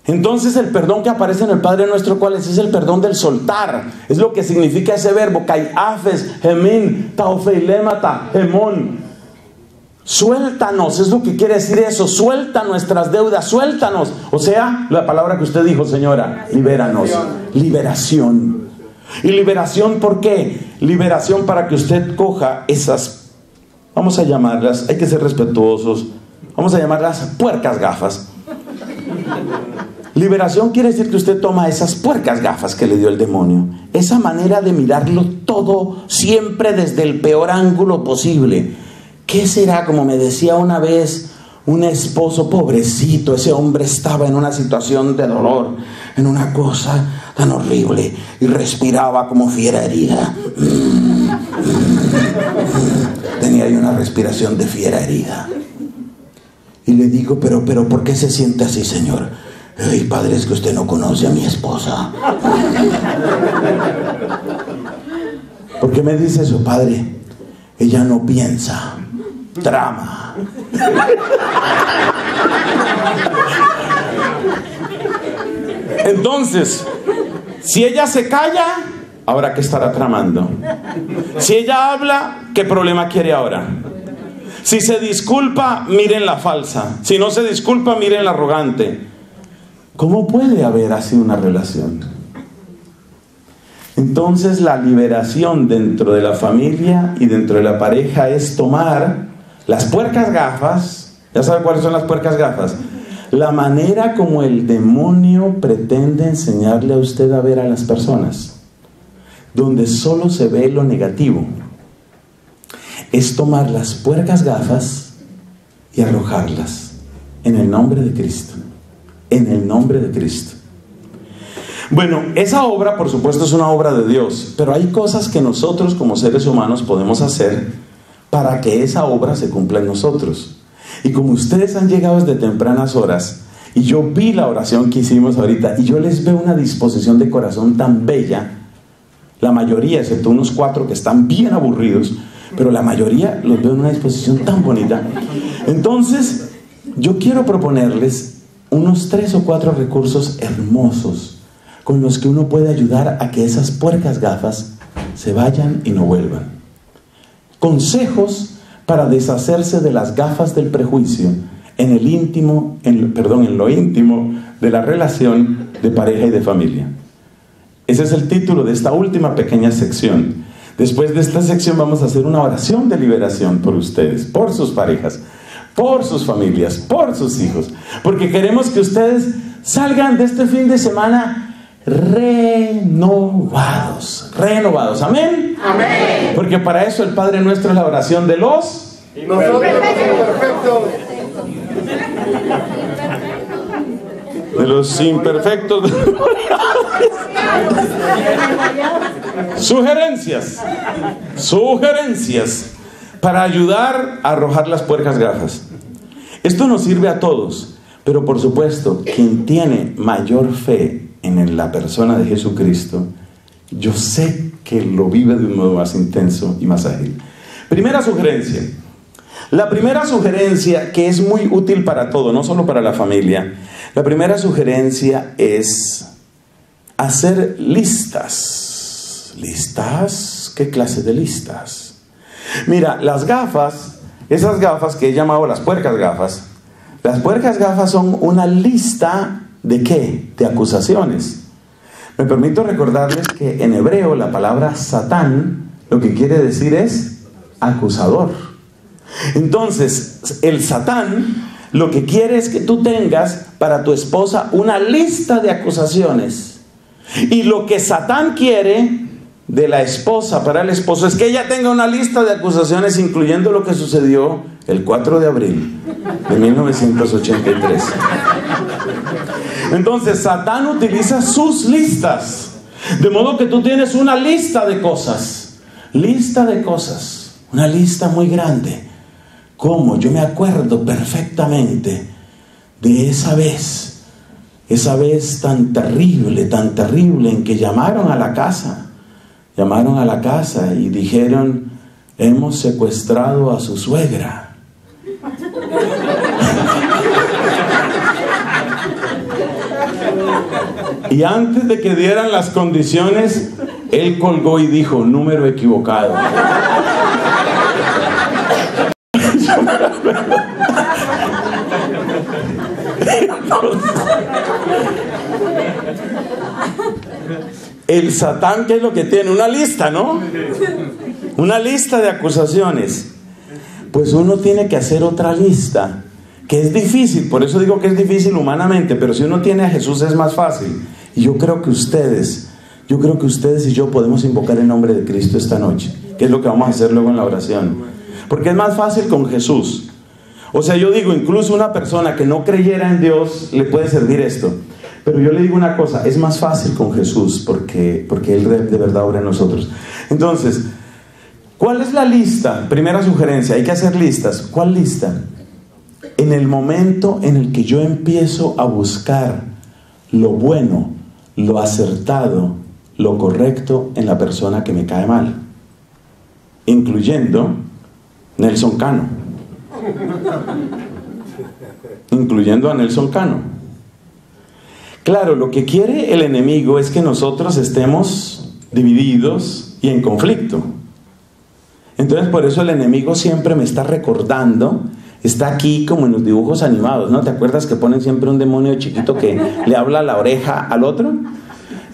Entonces el perdón que aparece en el Padre Nuestro, ¿cuál es? Es el perdón del soltar. Es lo que significa ese verbo, kaiafes, hemin, taofeilemata, hemón. Suéltanos, es lo que quiere decir eso. Suelta nuestras deudas, suéltanos. O sea, la palabra que usted dijo, señora, libéranos. Liberación. ¿Y liberación por qué? Liberación para que usted coja esas, vamos a llamarlas, hay que ser respetuosos, vamos a llamarlas puercas gafas. Liberación quiere decir que usted toma esas puercas gafas que le dio el demonio, esa manera de mirarlo todo siempre desde el peor ángulo posible. ¿Qué será? Como me decía una vez un esposo, pobrecito, ese hombre estaba en una situación de dolor, en una cosa tan horrible, y respiraba como fiera herida. Tenía ahí una respiración de fiera herida. Y le digo, pero ¿por qué se siente así, señor? Ay, padre, es que usted no conoce a mi esposa. ¿Por qué me dice eso, padre? Ella no piensa, trama. Entonces, si ella se calla, ahora ¿qué estará tramando? Si ella habla, ¿qué problema quiere ahora? Si se disculpa, miren la falsa. Si no se disculpa, miren la arrogante. ¿Cómo puede haber así una relación? Entonces la liberación dentro de la familia y dentro de la pareja es tomar las puercas gafas. ¿Ya sabe cuáles son las puercas gafas? La manera como el demonio pretende enseñarle a usted a ver a las personas, donde solo se ve lo negativo. Es tomar las puercas gafas y arrojarlas en el nombre de Cristo. En el nombre de Cristo. Bueno, esa obra, por supuesto, es una obra de Dios, pero hay cosas que nosotros como seres humanos podemos hacer para que esa obra se cumpla en nosotros. Y como ustedes han llegado desde tempranas horas, y yo vi la oración que hicimos ahorita, y yo les veo una disposición de corazón tan bella, la mayoría, excepto unos 4 que están bien aburridos, pero la mayoría los veo en una disposición tan bonita. Entonces, yo quiero proponerles unos 3 o 4 recursos hermosos con los que uno puede ayudar a que esas puercas gafas se vayan y no vuelvan. Consejos para deshacerse de las gafas del prejuicio en lo íntimo de la relación de pareja y de familia. Ese es el título de esta última pequeña sección. Después de esta sección vamos a hacer una oración de liberación por ustedes, por sus parejas, por sus familias, por sus hijos, porque queremos que ustedes salgan de este fin de semana renovados, amén. Amén. Porque para eso el Padre Nuestro es la oración de los Y nosotros perfectos. de los imperfectos. Sugerencias para ayudar a arrojar las puercas gafas. Esto nos sirve a todos, pero por supuesto, quien tiene mayor fe en la persona de Jesucristo, yo sé que lo vive de un modo más intenso y más ágil. Primera sugerencia. La primera sugerencia, que es muy útil para todo, no solo para la familia. La primera sugerencia es hacer listas. ¿Listas? ¿Qué clase de listas? Mira, las gafas, esas gafas que he llamado las puercas gafas son una lista ¿de qué? De acusaciones. Me permito recordarles que en hebreo la palabra Satán lo que quiere decir es acusador. Entonces, el Satán lo que quiere es que tú tengas para tu esposa una lista de acusaciones. Y lo que Satán quiere de la esposa para el esposo es que ella tenga una lista de acusaciones, incluyendo lo que sucedió el 4 de abril de 1983. Entonces, Satán utiliza sus listas. De modo que tú tienes una lista de cosas. Una lista muy grande. ¿Cómo? Yo me acuerdo perfectamente de esa vez tan terrible en que llamaron a la casa y dijeron: hemos secuestrado a su suegra. Y antes de que dieran las condiciones, él colgó y dijo: número equivocado. El Satán, ¿qué es lo que tiene? Una lista, ¿no? Una lista de acusaciones. Pues uno tiene que hacer otra lista, que es difícil. Por eso digo que es difícil humanamente, pero si uno tiene a Jesús es más fácil. Y yo creo que ustedes y yo podemos invocar el nombre de Cristo esta noche, que es lo que vamos a hacer luego en la oración, porque es más fácil con Jesús. O sea, yo digo, incluso una persona que no creyera en Dios le puede servir esto. Pero yo le digo una cosa, es más fácil con Jesús porque Él de verdad obra en nosotros. Entonces, ¿cuál es la lista? Primera sugerencia, hay que hacer listas. ¿Cuál lista? En el momento en el que yo empiezo a buscar lo bueno, lo acertado, lo correcto en la persona que me cae mal, incluyendo Nelson Cano. incluyendo a Nelson Cano. Claro, lo que quiere el enemigo es que nosotros estemos divididos y en conflicto. Entonces por eso el enemigo siempre me está recordando, está aquí como en los dibujos animados, ¿no? ¿Te acuerdas que ponen siempre un demonio chiquito que le habla a la oreja al otro?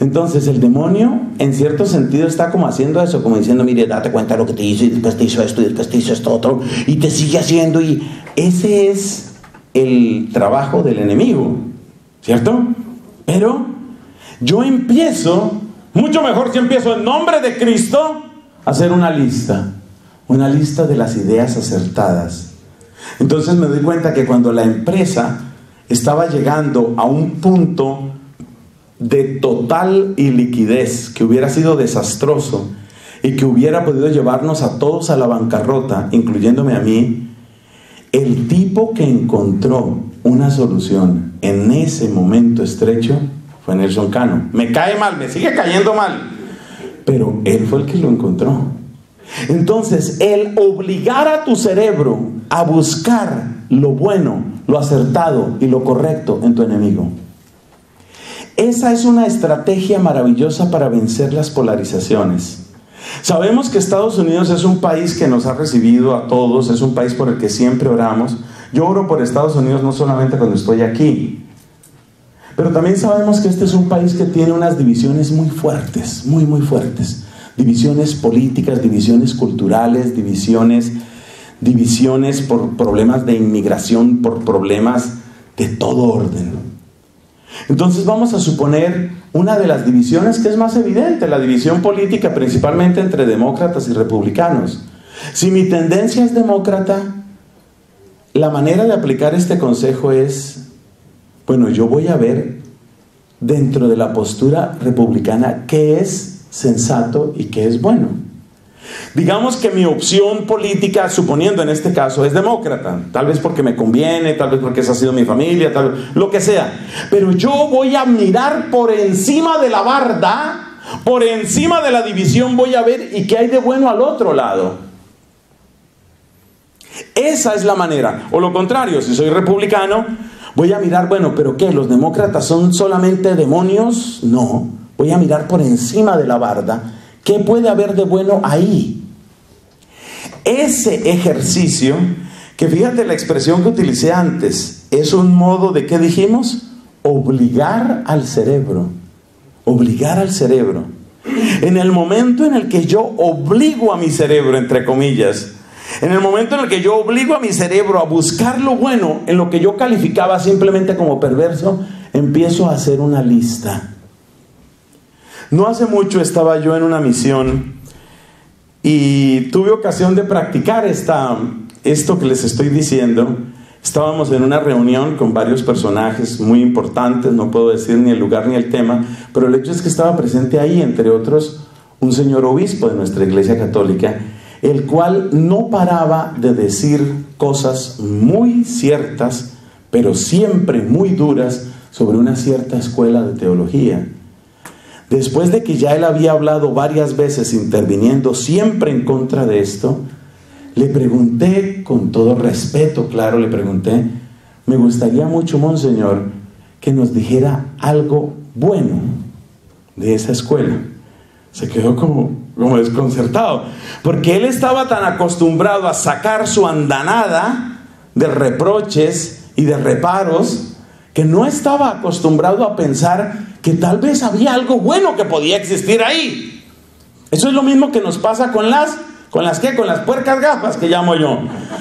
Entonces el demonio en cierto sentido está como haciendo eso, como diciendo, mire, date cuenta de lo que te hizo, y después te hizo esto, y después te hizo esto otro, y te sigue haciendo, y ese es el trabajo del enemigo, ¿cierto? Pero yo empiezo, mucho mejor si empiezo en nombre de Cristo, a hacer una lista de las ideas acertadas. Entonces me doy cuenta que cuando la empresa estaba llegando a un punto de total iliquidez, que hubiera sido desastroso y que hubiera podido llevarnos a todos a la bancarrota, incluyéndome a mí, el tipo que encontró una solución en ese momento estrecho fue Nelson Cano. Me cae mal, me sigue cayendo mal, pero él fue el que lo encontró. Entonces, el obligar a tu cerebro a buscar lo bueno, lo acertado y lo correcto en tu enemigo, esa es una estrategia maravillosa para vencer las polarizaciones. Sabemos que Estados Unidos es un país que nos ha recibido a todos, es un país por el que siempre oramos. Yo oro por Estados Unidos no solamente cuando estoy aquí, pero también sabemos que este es un país que tiene unas divisiones muy fuertes, muy fuertes. Divisiones políticas, divisiones culturales, divisiones por problemas de inmigración, por problemas de todo orden. Entonces vamos a suponer una de las divisiones que es más evidente, la división política principalmente entre demócratas y republicanos. Si mi tendencia es demócrata, la manera de aplicar este consejo es, bueno, yo voy a ver dentro de la postura republicana qué es sensato y qué es bueno. Digamos que mi opción política, suponiendo en este caso, es demócrata, tal vez porque me conviene, tal vez porque esa ha sido mi familia, tal vez, lo que sea, pero yo voy a mirar por encima de la barda, por encima de la división, voy a ver y qué hay de bueno al otro lado. Esa es la manera. O lo contrario, si soy republicano, voy a mirar, bueno, pero ¿qué? ¿Los demócratas son solamente demonios? No, voy a mirar por encima de la barda. ¿Qué puede haber de bueno ahí? Ese ejercicio, que fíjate la expresión que utilicé antes, es un modo de, ¿qué dijimos? Obligar al cerebro. Obligar al cerebro. En el momento en el que yo obligo a mi cerebro, entre comillas, en el momento en el que yo obligo a mi cerebro a buscar lo bueno en lo que yo calificaba simplemente como perverso, empiezo a hacer una lista. No hace mucho estaba yo en una misión y tuve ocasión de practicar esto que les estoy diciendo. Estábamos en una reunión con varios personajes muy importantes, no puedo decir ni el lugar ni el tema, pero el hecho es que estaba presente ahí, entre otros, un señor obispo de nuestra iglesia católica, el cual no paraba de decir cosas muy ciertas, pero siempre muy duras, sobre una cierta escuela de teología. Después de que ya él había hablado varias veces interviniendo siempre en contra de esto, le pregunté, con todo respeto, claro, le pregunté, me gustaría mucho, monseñor, que nos dijera algo bueno de esa escuela. Se quedó como desconcertado, porque él estaba tan acostumbrado a sacar su andanada de reproches y de reparos, que no estaba acostumbrado a pensar que tal vez había algo bueno que podía existir ahí. Eso es lo mismo que nos pasa con las puercas gafas, que llamo yo.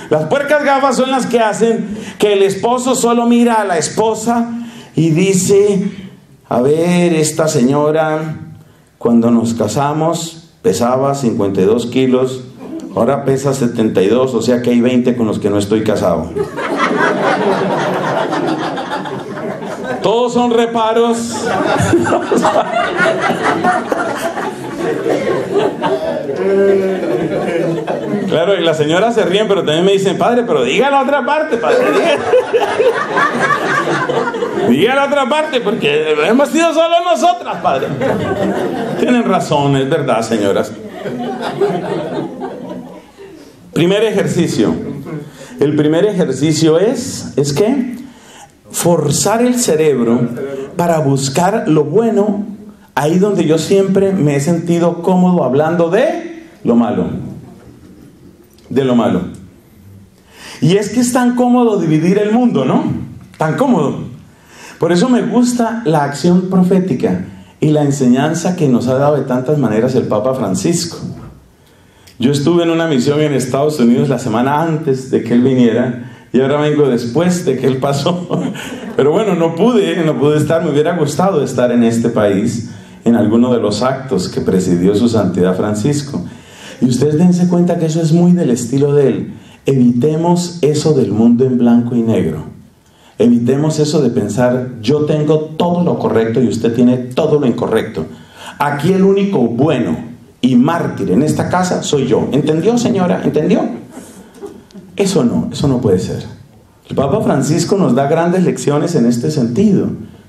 Las puercas gafas son las que hacen que el esposo solo mira a la esposa y dice, a ver, esta señora cuando nos casamos pesaba 52 kilos, ahora pesa 72, o sea que hay 20 con los que no estoy casado. Todos son reparos. Claro, y las señoras se ríen, pero también me dicen, padre, pero diga la otra parte, padre. Diga la otra parte, porque hemos sido solo nosotras, padre. Tienen razón, es verdad, señoras. Primer ejercicio. El primer ejercicio es ¿qué? Forzar el cerebro para buscar lo bueno ahí donde yo siempre me he sentido cómodo hablando de lo malo. De lo malo. Y es que es tan cómodo dividir el mundo, ¿no? Tan cómodo. Por eso me gusta la acción profética y la enseñanza que nos ha dado de tantas maneras el Papa Francisco. Yo estuve en una misión en Estados Unidos la semana antes de que él viniera y ahora vengo después de que él pasó. Pero bueno, no pude estar, me hubiera gustado estar en este país en alguno de los actos que presidió su Santidad Francisco. Y ustedes dense cuenta que eso es muy del estilo de él. Evitemos eso del mundo en blanco y negro. Evitemos eso de pensar, yo tengo todo lo correcto y usted tiene todo lo incorrecto. Aquí el único bueno y mártir en esta casa soy yo. ¿Entendió, señora? ¿Entendió? Eso no puede ser. El Papa Francisco nos da grandes lecciones en este sentido.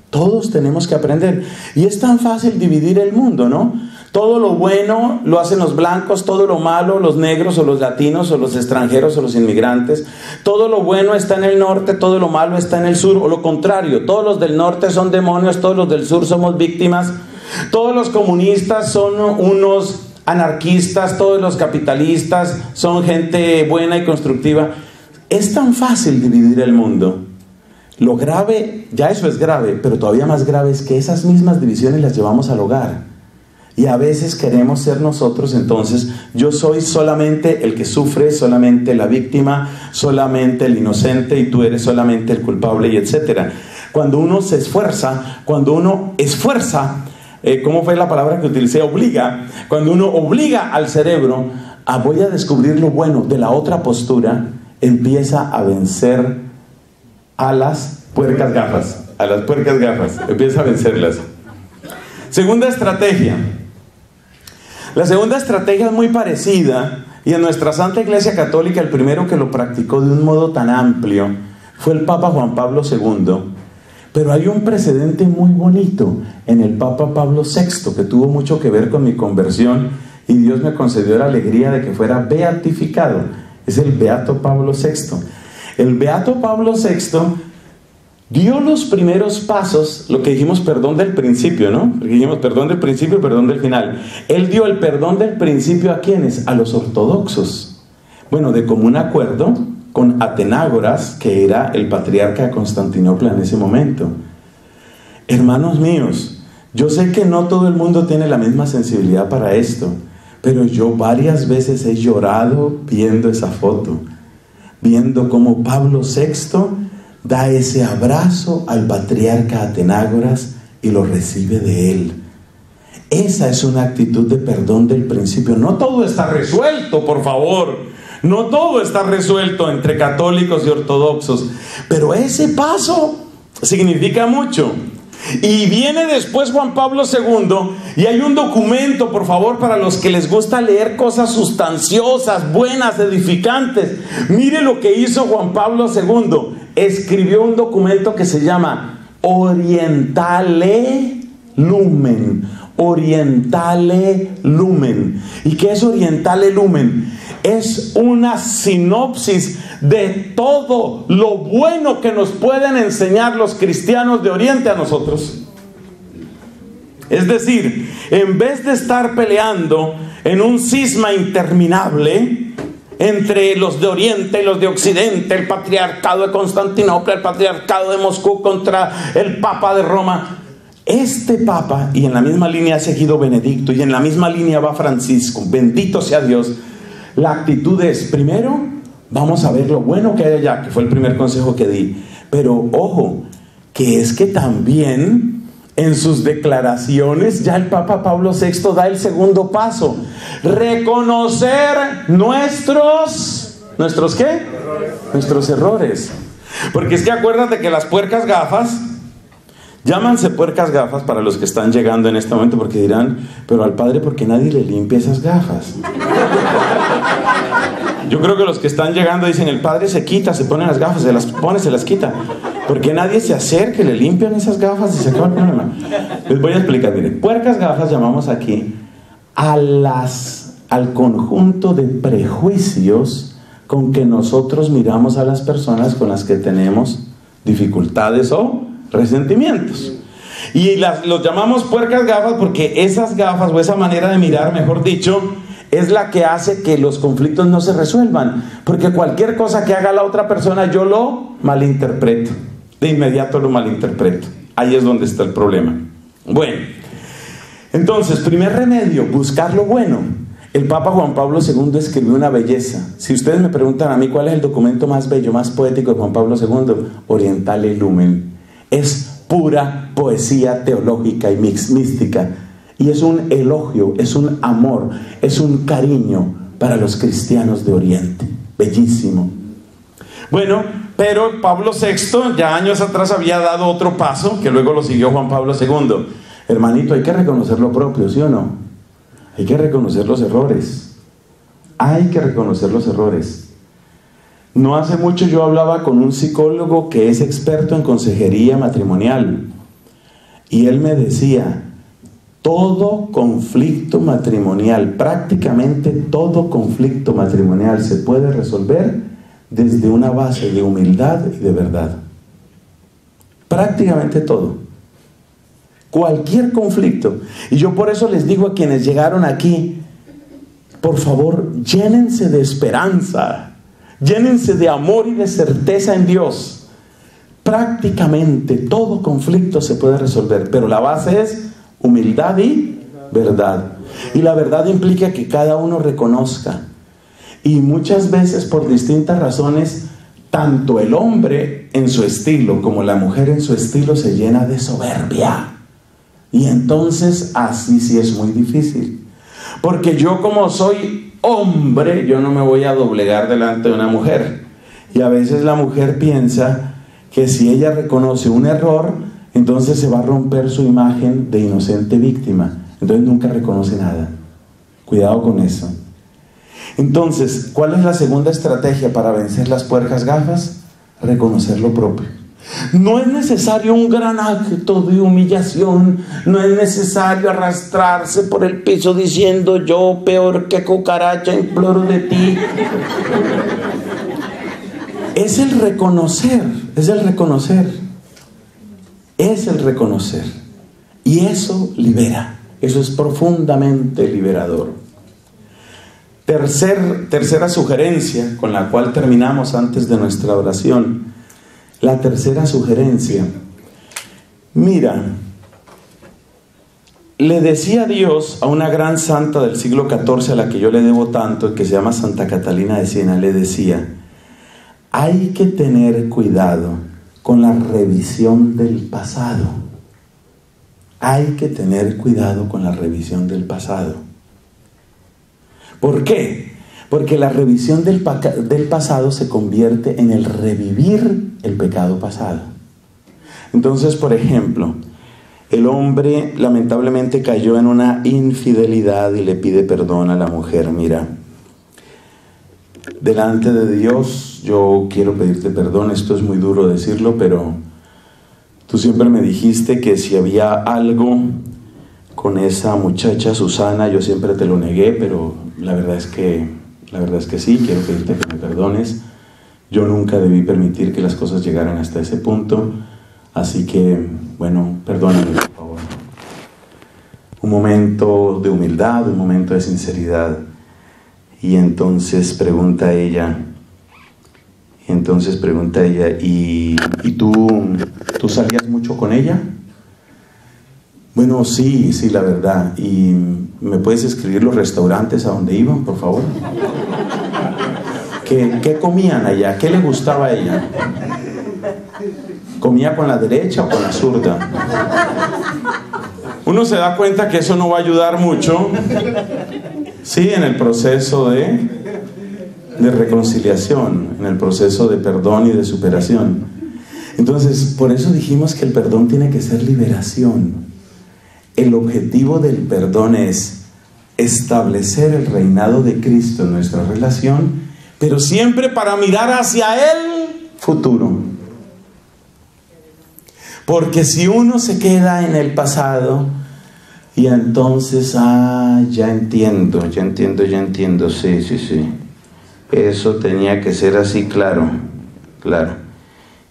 Todos tenemos que aprender. Y es tan fácil dividir el mundo, ¿no? Todo lo bueno lo hacen los blancos, todo lo malo los negros o los latinos o los extranjeros o los inmigrantes. Todo lo bueno está en el norte, todo lo malo está en el sur, o lo contrario, todos los del norte son demonios, todos los del sur somos víctimas, todos los comunistas son unos anarquistas, todos los capitalistas son gente buena y constructiva. Es tan fácil dividir el mundo. Lo grave, ya eso es grave, pero todavía más grave es que esas mismas divisiones las llevamos al hogar. Y a veces queremos ser nosotros, entonces yo soy solamente el que sufre, solamente la víctima, solamente el inocente y tú eres solamente el culpable y etcétera. Cuando uno se esfuerza, cuando uno esfuerza, ¿cómo fue la palabra que utilicé? Obliga. Cuando uno obliga al cerebro a voy a descubrir lo bueno de la otra postura, empieza a vencer a las puercas gafas. A las puercas gafas, empieza a vencerlas. Segunda estrategia. La segunda estrategia es muy parecida y en nuestra Santa Iglesia Católica el primero que lo practicó de un modo tan amplio fue el Papa Juan Pablo II. Pero hay un precedente muy bonito en el Papa Pablo VI que tuvo mucho que ver con mi conversión y Dios me concedió la alegría de que fuera beatificado. Es el Beato Pablo VI. El Beato Pablo VI dio los primeros pasos, lo que dijimos perdón del principio, ¿no? Porque dijimos perdón del principio y perdón del final. Él dio el perdón del principio ¿a quiénes? A los ortodoxos. Bueno, de común acuerdo con Atenágoras, que era el patriarca de Constantinopla en ese momento. Hermanos míos, yo sé que no todo el mundo tiene la misma sensibilidad para esto, pero yo varias veces he llorado viendo esa foto, viendo cómo Pablo VI da ese abrazo al patriarca Atenágoras y lo recibe de él. Esa es una actitud de perdón del principio. No todo está resuelto, por favor. No todo está resuelto entre católicos y ortodoxos. Pero ese paso significa mucho. Y viene después Juan Pablo II y hay un documento, por favor, para los que les gusta leer cosas sustanciosas, buenas, edificantes. Mire lo que hizo Juan Pablo II. Escribió un documento que se llama Orientale Lumen. Orientale Lumen. ¿Y qué es Orientale Lumen? Es una sinopsis de todo lo bueno que nos pueden enseñar los cristianos de Oriente a nosotros. Es decir, en vez de estar peleando en un cisma interminable entre los de Oriente y los de Occidente, el patriarcado de Constantinopla, el patriarcado de Moscú contra el Papa de Roma, este Papa, y en la misma línea ha seguido Benedicto, y en la misma línea va Francisco, bendito sea Dios. La actitud es, primero, vamos a ver lo bueno que hay allá, que fue el primer consejo que di. Pero ojo, que es que también en sus declaraciones ya el Papa Pablo VI da el segundo paso. Reconocer nuestros ¿qué? Nuestros errores. Porque es que acuérdate que las puercas gafas, llámanse puercas gafas para los que están llegando en este momento, porque dirán, pero al padre, ¿por qué nadie le limpia esas gafas? Yo creo que los que están llegando dicen, el padre se quita, se pone las gafas, se las pone, se las quita. ¿Por qué nadie se acerque, le limpian esas gafas y se acaba el problema? Les voy a explicar, miren, puercas gafas llamamos aquí al conjunto de prejuicios con que nosotros miramos a las personas con las que tenemos dificultades o resentimientos. Y los llamamos puercas gafas porque esas gafas, o esa manera de mirar, mejor dicho, es la que hace que los conflictos no se resuelvan. Porque cualquier cosa que haga la otra persona, yo lo malinterpreto. De inmediato lo malinterpreto. Ahí es donde está el problema. Bueno, entonces, primer remedio, buscar lo bueno. El Papa Juan Pablo II escribió una belleza. Si ustedes me preguntan a mí cuál es el documento más bello, más poético de Juan Pablo II, Orientale Lumen. Es pura poesía teológica y mística. Y es un elogio, es un amor, es un cariño para los cristianos de Oriente. Bellísimo. Bueno, pero Pablo VI ya años atrás había dado otro paso, que luego lo siguió Juan Pablo II. Hermanito, hay que reconocer lo propio, ¿sí o no? Hay que reconocer los errores. Hay que reconocer los errores. No hace mucho yo hablaba con un psicólogo que es experto en consejería matrimonial. Y él me decía, todo conflicto matrimonial, prácticamente todo conflicto matrimonial se puede resolver desde una base de humildad y de verdad. Prácticamente todo. Cualquier conflicto. Y yo por eso les digo a quienes llegaron aquí, por favor, llénense de esperanza, llénense de amor y de certeza en Dios. Prácticamente todo conflicto se puede resolver, pero la base es humildad y verdad. Y la verdad implica que cada uno reconozca. Y muchas veces, por distintas razones, tanto el hombre en su estilo como la mujer en su estilo se llena de soberbia. Y entonces así sí es muy difícil. Porque yo, como soy hombre, yo no me voy a doblegar delante de una mujer. Y a veces la mujer piensa que si ella reconoce un error, entonces se va a romper su imagen de inocente víctima. Entonces nunca reconoce nada. Cuidado con eso. Entonces, ¿cuál es la segunda estrategia para vencer las puercas gafas? Reconocer lo propio. No es necesario un gran acto de humillación, no es necesario arrastrarse por el piso diciendo yo peor que cucaracha imploro de ti. Es el reconocer, es el reconocer, es el reconocer. Y eso libera, eso es profundamente liberador. Tercera sugerencia con la cual terminamos antes de nuestra oración. La tercera sugerencia. Mira, le decía Dios a una gran santa del siglo XIV a la que yo le debo tanto, que se llama Santa Catalina de Siena, le decía, hay que tener cuidado con la revisión del pasado. Hay que tener cuidado con la revisión del pasado. ¿Por qué? Porque la revisión del pasado se convierte en el revivir el pecado pasado. Entonces, por ejemplo, el hombre lamentablemente cayó en una infidelidad y le pide perdón a la mujer. Mira, delante de Dios yo quiero pedirte perdón, esto es muy duro decirlo, pero tú siempre me dijiste que si había algo con esa muchacha Susana, yo siempre te lo negué, pero la verdad es que sí, quiero pedirte que me perdones. Yo nunca debí permitir que las cosas llegaran hasta ese punto, así que, bueno, perdóname, por favor. Un momento de humildad, un momento de sinceridad. Y entonces pregunta ella, ¿y tú salías mucho con ella? Bueno, sí, la verdad. ¿Y me puedes escribir los restaurantes a donde iban, por favor? ¿Qué comían allá? ¿Qué le gustaba a ella? ¿Comía con la derecha o con la zurda? Uno se da cuenta que eso no va a ayudar mucho, sí, en el proceso de reconciliación, en el proceso de perdón y de superación. Entonces, por eso dijimos que el perdón tiene que ser liberación. El objetivo del perdón es establecer el reinado de Cristo en nuestra relación, pero siempre para mirar hacia el futuro. Porque si uno se queda en el pasado, y entonces, ya entiendo, sí. Eso tenía que ser así, claro.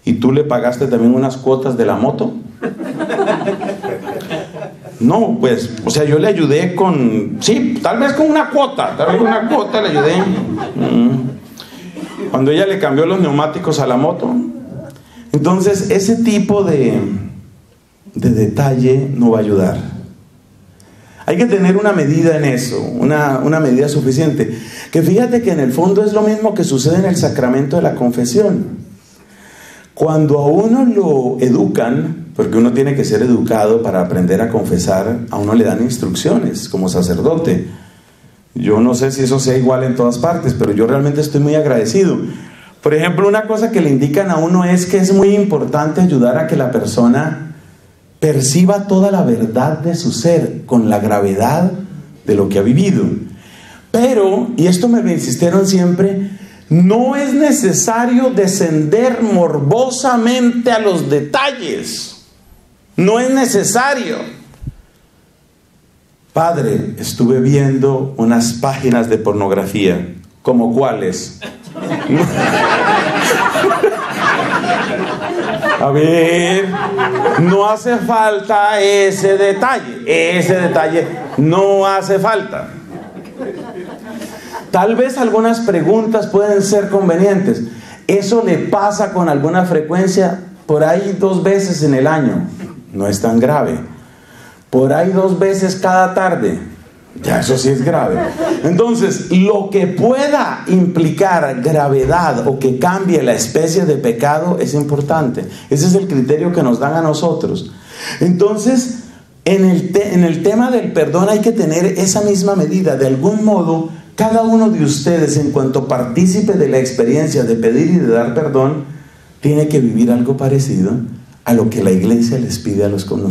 ¿Y tú le pagaste también unas cuotas de la moto? No, pues, o sea, yo le ayudé sí, tal vez con una cuota le ayudé. Cuando ella le cambió los neumáticos a la moto. Entonces, ese tipo de detalle no va a ayudar. Hay que tener una medida en eso, una medida suficiente. Que fíjate que en el fondo es lo mismo que sucede en el sacramento de la confesión. Cuando a uno lo educan, porque uno tiene que ser educado para aprender a confesar, a uno le dan instrucciones como sacerdote. Yo no sé si eso sea igual en todas partes, pero yo realmente estoy muy agradecido. Por ejemplo, una cosa que le indican a uno es que es muy importante ayudar a que la persona perciba toda la verdad de su ser con la gravedad de lo que ha vivido. Pero, y esto me lo insistieron siempre, no es necesario descender morbosamente a los detalles. No es necesario. Padre, estuve viendo unas páginas de pornografía. ¿Como cuáles? A ver, no hace falta ese detalle no hace falta. Tal vez algunas preguntas pueden ser convenientes. Eso le pasa con alguna frecuencia, por ahí 2 veces en el año. No es tan grave. Por ahí 2 veces cada tarde. Ya, eso sí es grave. Entonces, lo que pueda implicar gravedad o que cambie la especie de pecado es importante. Ese es el criterio que nos dan a nosotros. Entonces, en el tema del perdón hay que tener esa misma medida. De algún modo, cada uno de ustedes, en cuanto partícipe de la experiencia de pedir y de dar perdón, tiene que vivir algo parecido a lo que la iglesia nos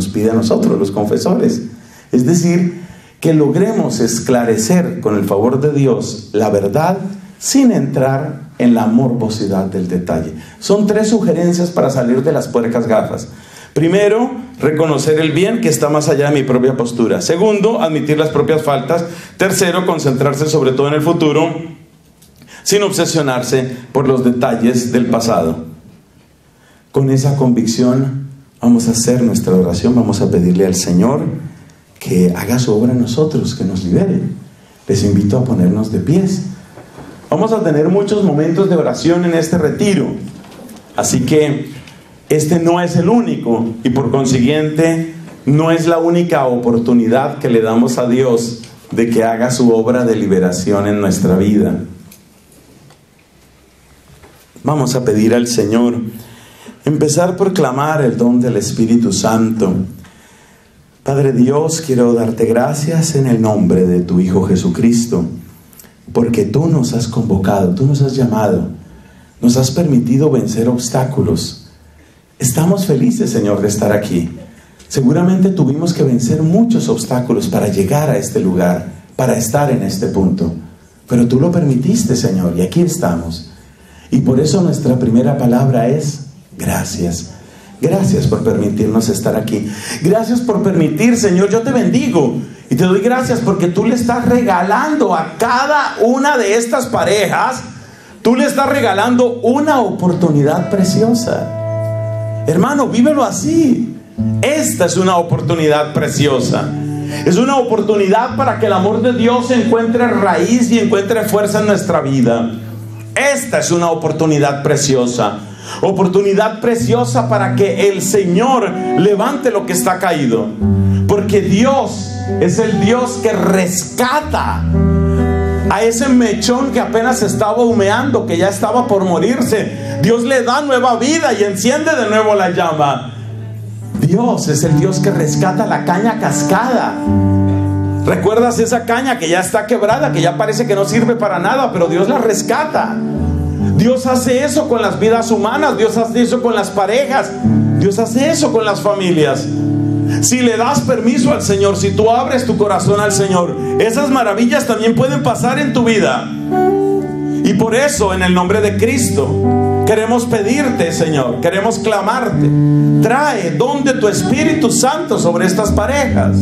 pide a nosotros, los confesores. Es decir, que logremos esclarecer con el favor de Dios la verdad sin entrar en la morbosidad del detalle. Son 3 sugerencias para salir de las puercas gafas. Primero, reconocer el bien que está más allá de mi propia postura. Segundo, admitir las propias faltas. Tercero, concentrarse sobre todo en el futuro, sin obsesionarse por los detalles del pasado. Con esa convicción vamos a hacer nuestra oración, vamos a pedirle al Señor que haga su obra en nosotros, que nos libere. Les invito a ponernos de pies. Vamos a tener muchos momentos de oración en este retiro, así que este no es el único y por consiguiente no es la única oportunidad que le damos a Dios de que haga su obra de liberación en nuestra vida. Vamos a pedir al Señor, empezar por clamar el don del Espíritu Santo. Padre Dios, quiero darte gracias en el nombre de tu Hijo Jesucristo, porque tú nos has convocado, tú nos has llamado, nos has permitido vencer obstáculos. Estamos felices, Señor, de estar aquí. Seguramente tuvimos que vencer muchos obstáculos para llegar a este lugar, para estar en este punto. Pero tú lo permitiste, Señor, y aquí estamos. Y por eso nuestra primera palabra es gracias. Gracias por permitirnos estar aquí. Gracias por permitir, Señor, yo te bendigo y te doy gracias porque tú le estás regalando a cada una de estas parejas, tú le estás regalando una oportunidad preciosa. Hermano, vívelo así. Esta es una oportunidad preciosa. Es una oportunidad para que el amor de Dios encuentre raíz y encuentre fuerza en nuestra vida. Esta es una oportunidad preciosa. Oportunidad preciosa para que el Señor levante lo que está caído. Porque Dios es el Dios que rescata a ese mechón que apenas estaba humeando, que ya estaba por morirse. Dios le da nueva vida y enciende de nuevo la llama. Dios es el Dios que rescata la caña cascada. ¿Recuerdas esa caña que ya está quebrada, que ya parece que no sirve para nada, pero Dios la rescata? Dios hace eso con las vidas humanas, Dios hace eso con las parejas, Dios hace eso con las familias. Si le das permiso al Señor, si tú abres tu corazón al Señor, esas maravillas también pueden pasar en tu vida. Y por eso, en el nombre de Cristo, queremos pedirte, Señor, queremos clamarte, trae don de tu Espíritu Santo sobre estas parejas.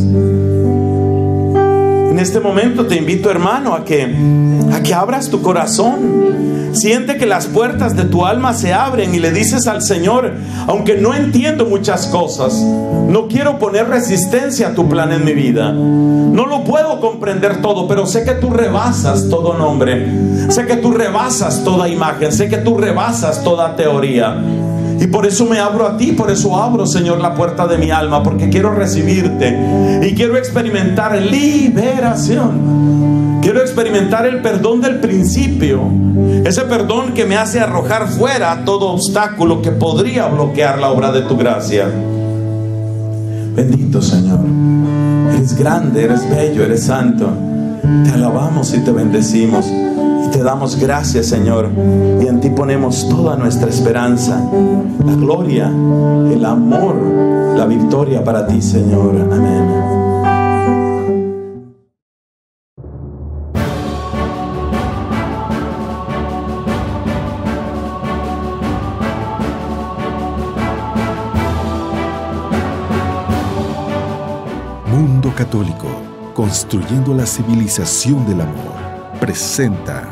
En En este momento te invito, hermano, a que abras tu corazón. Siente que las puertas de tu alma se abren y le dices al Señor: aunque no entiendo muchas cosas, no quiero poner resistencia a tu plan en mi vida. No lo puedo comprender todo, pero sé que tú rebasas todo nombre. Sé que tú rebasas toda imagen. Sé que tú rebasas toda teoría. Y por eso me abro a ti, por eso abro, Señor, la puerta de mi alma, porque quiero recibirte y quiero experimentar liberación. Quiero experimentar el perdón del principio, ese perdón que me hace arrojar fuera todo obstáculo que podría bloquear la obra de tu gracia. Bendito Señor, eres grande, eres bello, eres santo. Te alabamos y te bendecimos. Te damos gracias, Señor, y en ti ponemos toda nuestra esperanza, la gloria, el amor, la victoria para ti, Señor. Amén. Mundo Católico, construyendo la civilización del amor, presenta